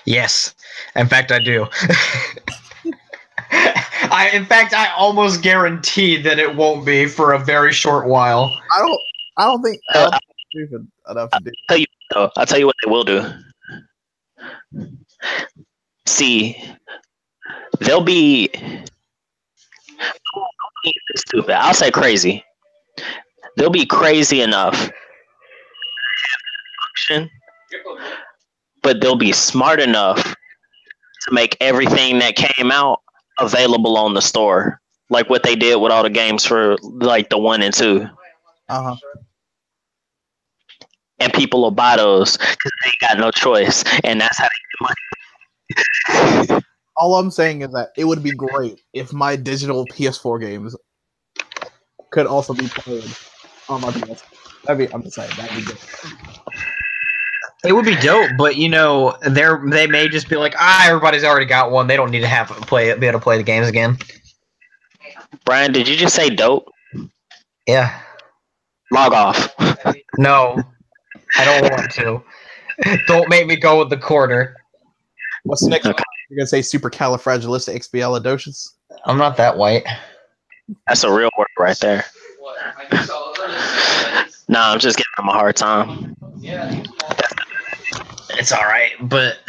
Yes. In fact, I do. In fact, I almost guarantee that it won't be for a very short while. I don't think it's stupid enough to do. I'll tell you what they will do. See, they'll be stupid. I'll say crazy. They'll be crazy enough, but they'll be smart enough to make everything that came out available on the store, like what they did with all the games for like the 1 and 2. Uh-huh. And people will buy those because they ain't got no choice, and that's how they get money. All I'm saying is that it would be great if my digital PS4 games could also be played on my PS. I'm just saying that'd be good. It would be dope, but you know, they may just be like, everybody's already got one. They don't need to be able to play the games again. Brian, did you just say dope? Yeah. Log off. No, I don't want to. Don't make me go with the corner. What's next? Okay. You're gonna say supercalifragilisticexpialidocious? I'm not that white. That's a real word right there. Nah, I'm just giving him a hard time. It's all right, but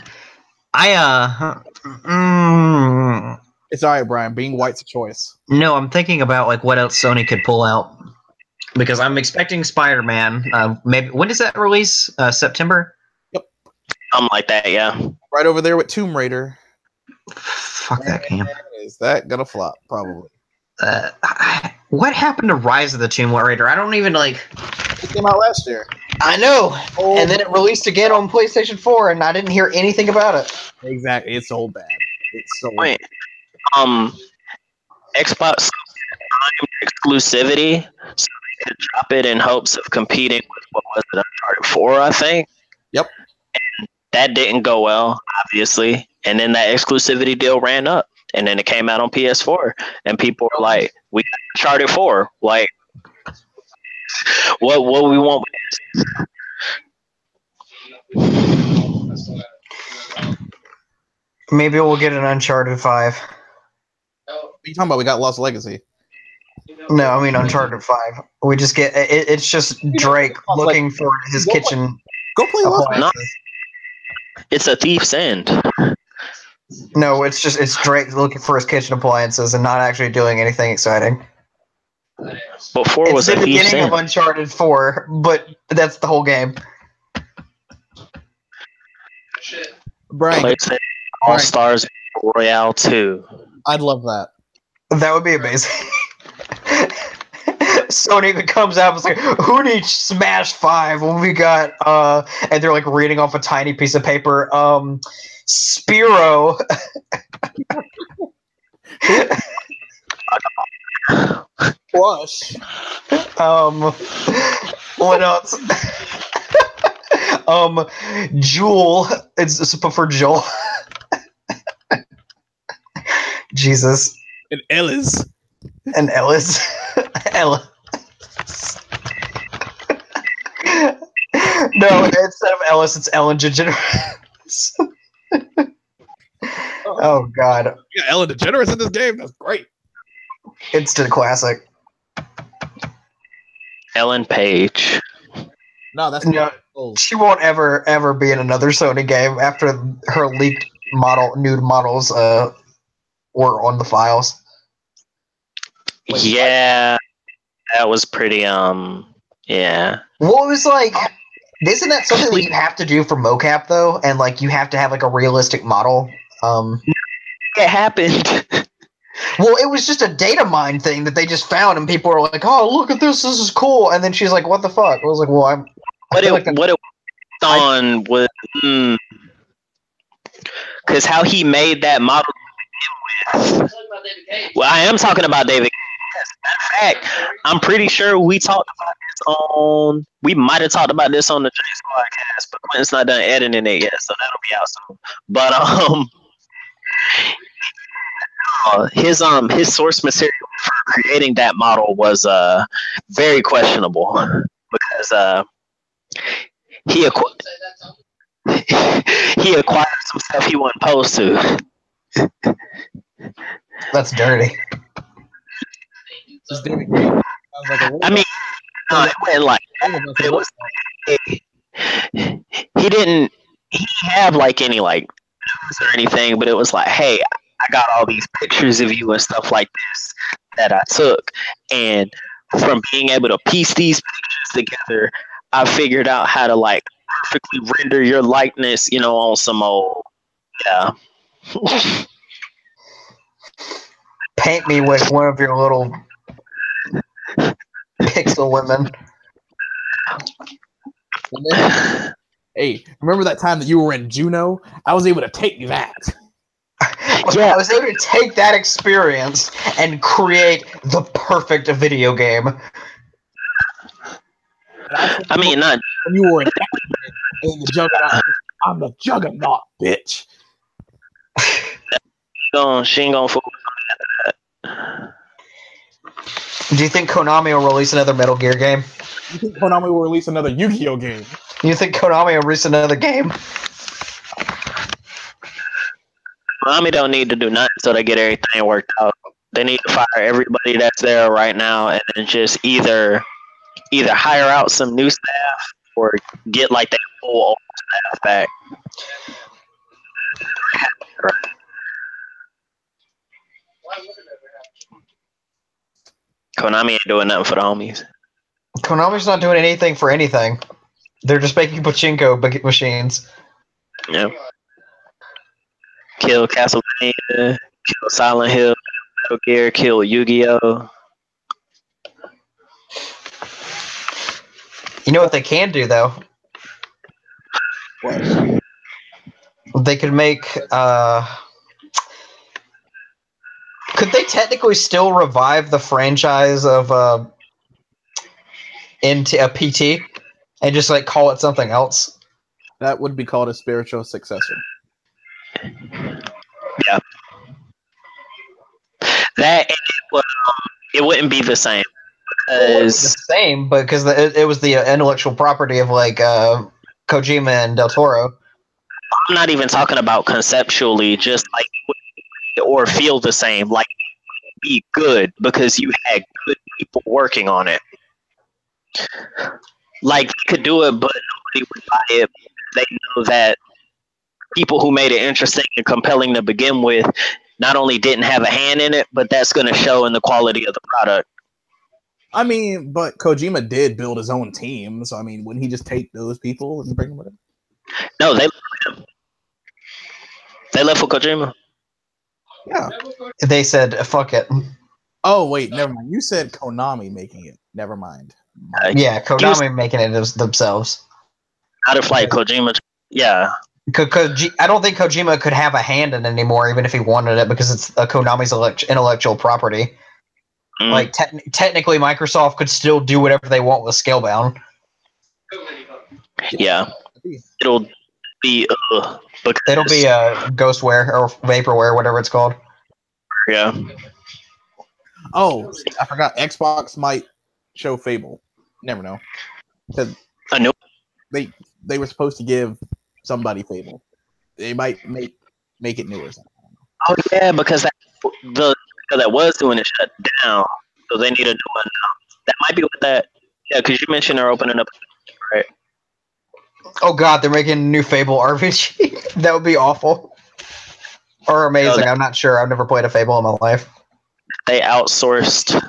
It's all right, Brian. Being white's a choice. No, I'm thinking about like what else Sony could pull out because I'm expecting Spider-Man. Maybe when does that release? September. Yep. Something like that, yeah. Right over there with Tomb Raider. Fuck that game. Is that gonna flop? Probably. What happened to Rise of the Tomb Raider? I don't even like. It came out last year. I know, and then it released again on PlayStation 4, and I didn't hear anything about it. Exactly, it's so bad. It's so. Wait, Xbox exclusivity, so they could drop it in hopes of competing with what was it, Uncharted 4, I think. Yep. And that didn't go well, obviously, and then that exclusivity deal ran up, and then it came out on PS4, and people were like, "We got Uncharted 4, like." What we want with this? Maybe we'll get an Uncharted 5. What are you talking about? We got Lost Legacy. No, I mean Uncharted 5. We just get it's just Drake looking for his kitchen. Go play Lost Legacy. It's a thief's end. No, it's Drake looking for his kitchen appliances and not actually doing anything exciting. But 4 was the beginning of Uncharted 4, but that's the whole game. Brian, All Stars Royale 2. I'd love that. That would be amazing. Sony even comes out and is like, "Who needs Smash 5 when we got and they're like reading off a tiny piece of paper. Spyro. Plush. What else? Jewel. It's for Joel. Jesus. And Ellis. Ella. No, instead of Ellis, it's Ellen DeGeneres. Oh God. You got Ellen DeGeneres in this game. That's great. Instant classic. Ellen Page. No, that's no. She won't ever be in another Sony game after her leaked nude models were on the files. Yeah, that was pretty yeah. Well, it was like, isn't that something that you have to do for mocap though? And like you have to have like a realistic model. It happened. Well, it was just a data mine thing that they just found, and people were like, "Oh, look at this! This is cool." And then she's like, "What the fuck?" I was like, "Well, what it was on was because how he made that model. Well, I am talking about David. In fact, I'm pretty sure we talked about this on. We might have talked about this on the James podcast, but Quentin's not done editing it yet, so that'll be out soon. But his source material for creating that model was very questionable because he acquired some stuff he wasn't supposed to. That's dirty. This David Cage sounds like a I mean, no, it wasn't like All that. of us It are was he didn't have like any like news or anything, but it was like, hey, I got all these pictures of you and stuff like this that I took, and from being able to piece these pictures together, I figured out how to like perfectly render your likeness, you know, on some old yeah. Paint me with one of your little pixel women. Hey, remember that time that you were in Juno? I was able to take that. Yeah, I was able to take that experience and create the perfect video game. I mean, not When you were in the Juggernaut, I'm the Juggernaut, bitch. she ain't gonna fool. Do you think Konami will release another Metal Gear game? You think Konami will release another Yu-Gi-Oh game? You think Konami will release another game? Konami don't need to do nothing so they get everything worked out. They need to fire everybody that's there right now and then just either hire out some new staff or get like that whole old staff back. Konami ain't doing nothing for the homies. Konami's not doing anything for anything. They're just making pachinko machines. Yeah. Kill Castlevania, kill Silent Hill, Metal Gear, kill Yu-Gi-Oh. You know what they can do though? What? They could make could they technically still revive the franchise of into a PT and just like call it something else? That would be called a spiritual successor. Yeah. That it wouldn't be the same because the same, because it was the intellectual property of like Kojima and Del Toro. I'm not even talking about conceptually, just like or feel the same, like be good because you had good people working on it. Like you could do it, but nobody would buy it. They know that people who made it interesting and compelling to begin with not only didn't have a hand in it, but that's going to show in the quality of the product. I mean, but Kojima did build his own team, so I mean, wouldn't he just take those people and bring them with him? No, they left him. They left for Kojima. Yeah. They said, fuck it. Oh, wait, never mind. You said Konami making it. Never mind. Yeah, Konami making it themselves. Out of like Kojima. Yeah. I don't think Kojima could have a hand in it anymore, even if he wanted it, because it's Konami's intellectual property. Mm. Like, technically, Microsoft could still do whatever they want with Scalebound. Yeah. It'll be Ghostware or Vaporware, whatever it's called. Yeah. Oh, I forgot. Xbox might show Fable. Never know. Because I know they were supposed to give somebody Fable. They might make it new or something. Oh yeah, because that was doing it shut down, so they need a new one now. That might be what that. Yeah, because you mentioned they're opening up, right? Oh god, they're making a new Fable RPG. That would be awful or amazing. I'm not sure. I've never played a Fable in my life. They outsourced.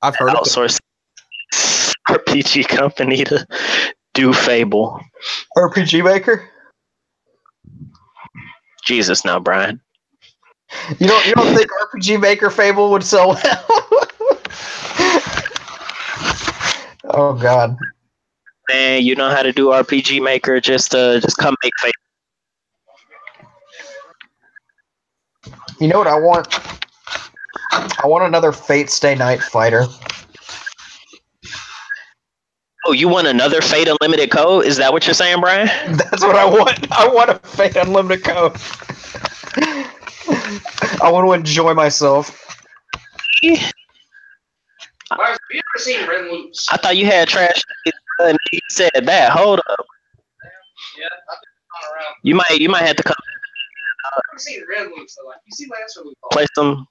I've heard outsourced RPG company to do Fable. RPG Maker. Jesus, now Brian. You don't think RPG Maker Fable would sell well? Oh god. Man, you know how to do RPG Maker, just come make Fable. You know what I want? I want another Fate Stay Night Fighter. Oh, you want another Fate Unlimited code? Is that what you're saying, Brian? That's what I want. I want a Fate Unlimited code. I want to enjoy myself. Have you ever seen Reboots? I thought you had trash. And you said that. Hold up. Yeah, I've been around. You might have to come I've seen red loops, so like you see Lancer loop. Play some.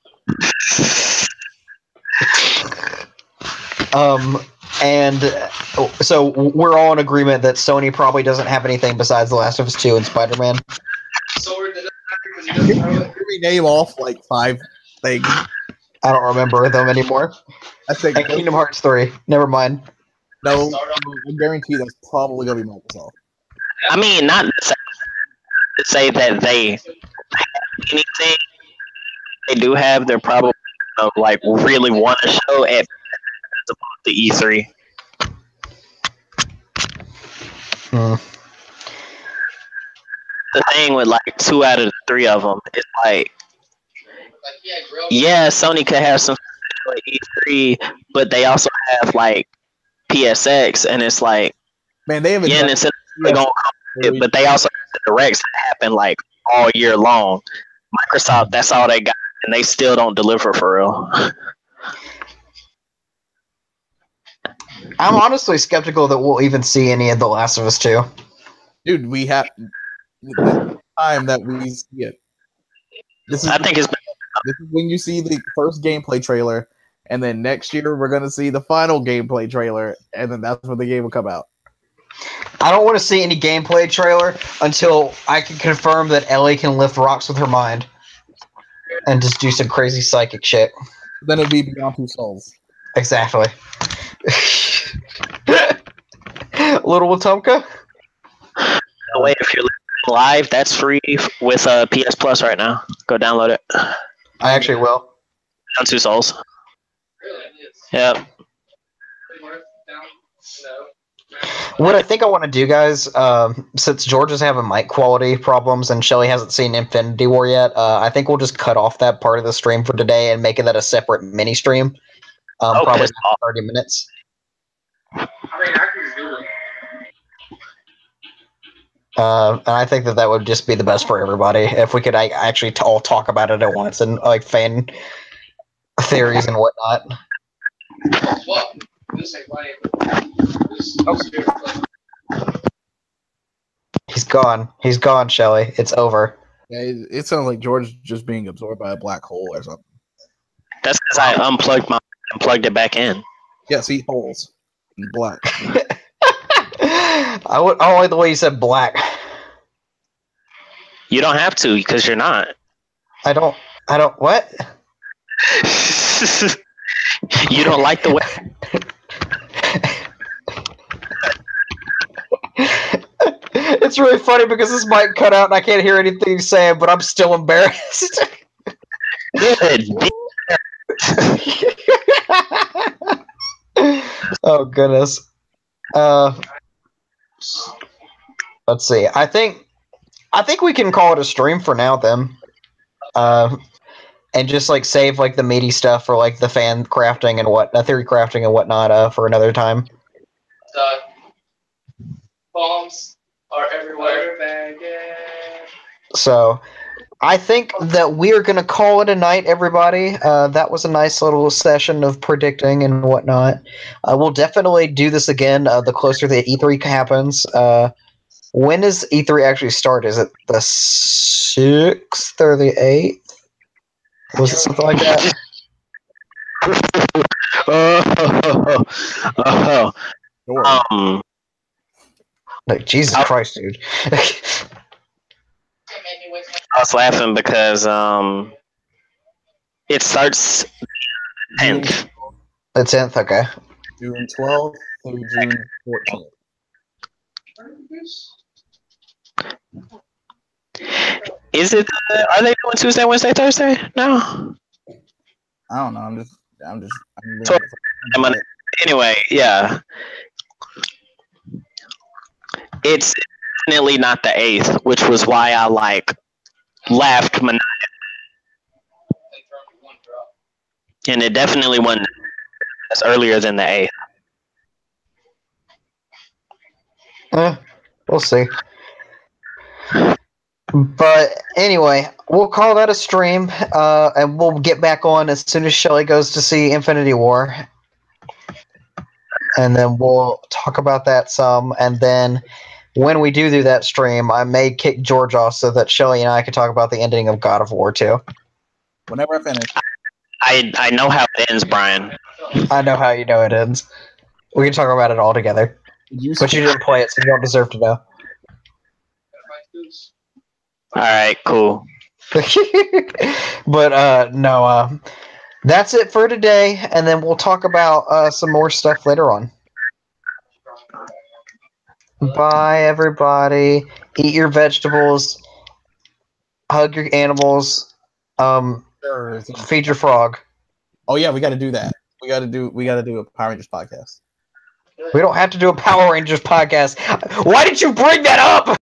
And so we're all in agreement that Sony probably doesn't have anything besides The Last of Us 2 and Spider-Man. Sword that doesn't matter because he doesn't throw it. Can we name off like 5 things? I don't remember them anymore. I think And Kingdom Hearts 3. Never mind. no. I guarantee that's probably gonna be Microsoft. I mean, not to say that they have anything. They do have. They're probably like really want to show at the E3. The thing with like 2 out of the 3 of them, it's like, yeah, Sony could have some at E3, but they also have like PSX, and it's like, Man, they haven't. yeah, done- and it's gonna come, but they also have the directs that happen like all year long. Microsoft, that's all they got, and they still don't deliver for real. I'm honestly skeptical that we'll even see any of The Last of Us 2. Dude, we have the time that we see it. This is I think it's this is when you see the first gameplay trailer, and then next year we're gonna see the final gameplay trailer, and then that's when the game will come out. I don't want to see any gameplay trailer until I can confirm that Ellie can lift rocks with her mind and just do some crazy psychic shit. Then it'll be Beyond Two Souls. Exactly. Little Watomka? wait, if you're live, that's free with PS Plus right now. Go download it. I actually will. On 2 Souls. Really? Yep. Worth down? No. What I think I want to do, guys, since George is having mic quality problems and Shelly hasn't seen Infinity War yet, I think we'll just cut off that part of the stream for today and make it a separate mini stream. Probably 30 minutes. I mean, I can do it. And I think that would just be the best for everybody if we could actually all talk about it at once and like fan theories and whatnot. Well, this ain't funny. He's gone. He's gone, Shelly. It's over. Yeah, it sounds like George just being absorbed by a black hole or something. That's because I unplugged and plugged it back in. Yeah, see holes in black. I don't like the way you said black. You don't have to because you're not. I don't. What? You don't like the way. It's really funny because this mic cut out and I can't hear anything he's saying, but I'm still embarrassed. Good. Oh goodness. Let's see. I think we can call it a stream for now then. And just like save like the meaty stuff for like the fan crafting and theory crafting and whatnot for another time. Bombs are everywhere. So I think that we are going to call it a night, everybody. That was a nice little session of predicting and whatnot. We'll definitely do this again the closer the E3 happens. When does E3 actually start? Is it the 6th or the 8th? Was it something like that? Like, Jesus Christ, dude. I was laughing because it starts 10th. The 10th, okay. June 12th through June 14th. Is it? Are they doing Tuesday, Wednesday, Thursday? No. I don't know. I'm just. So, anyway, yeah. It's definitely not the 8th, which was why I like laughed maniacally. And it definitely wasn't earlier than the 8th. We'll see. But anyway, we'll call that a stream, and we'll get back on as soon as Shelly goes to see Infinity War. And then we'll talk about that some, and then when we do that stream, I may kick George off so that Shelly and I can talk about the ending of God of War 2. Whenever I finish. I know how it ends, Brian. I know how you know it ends. We can talk about it all together. But you didn't play it, so you don't deserve to know. All right, cool. But no, that's it for today, and then we'll talk about some more stuff later on. Bye, everybody. Eat your vegetables. Hug your animals. Feed your frog. Oh yeah, we got to do that. We got to do a Power Rangers podcast. We don't have to do a Power Rangers podcast. Why did you bring that up?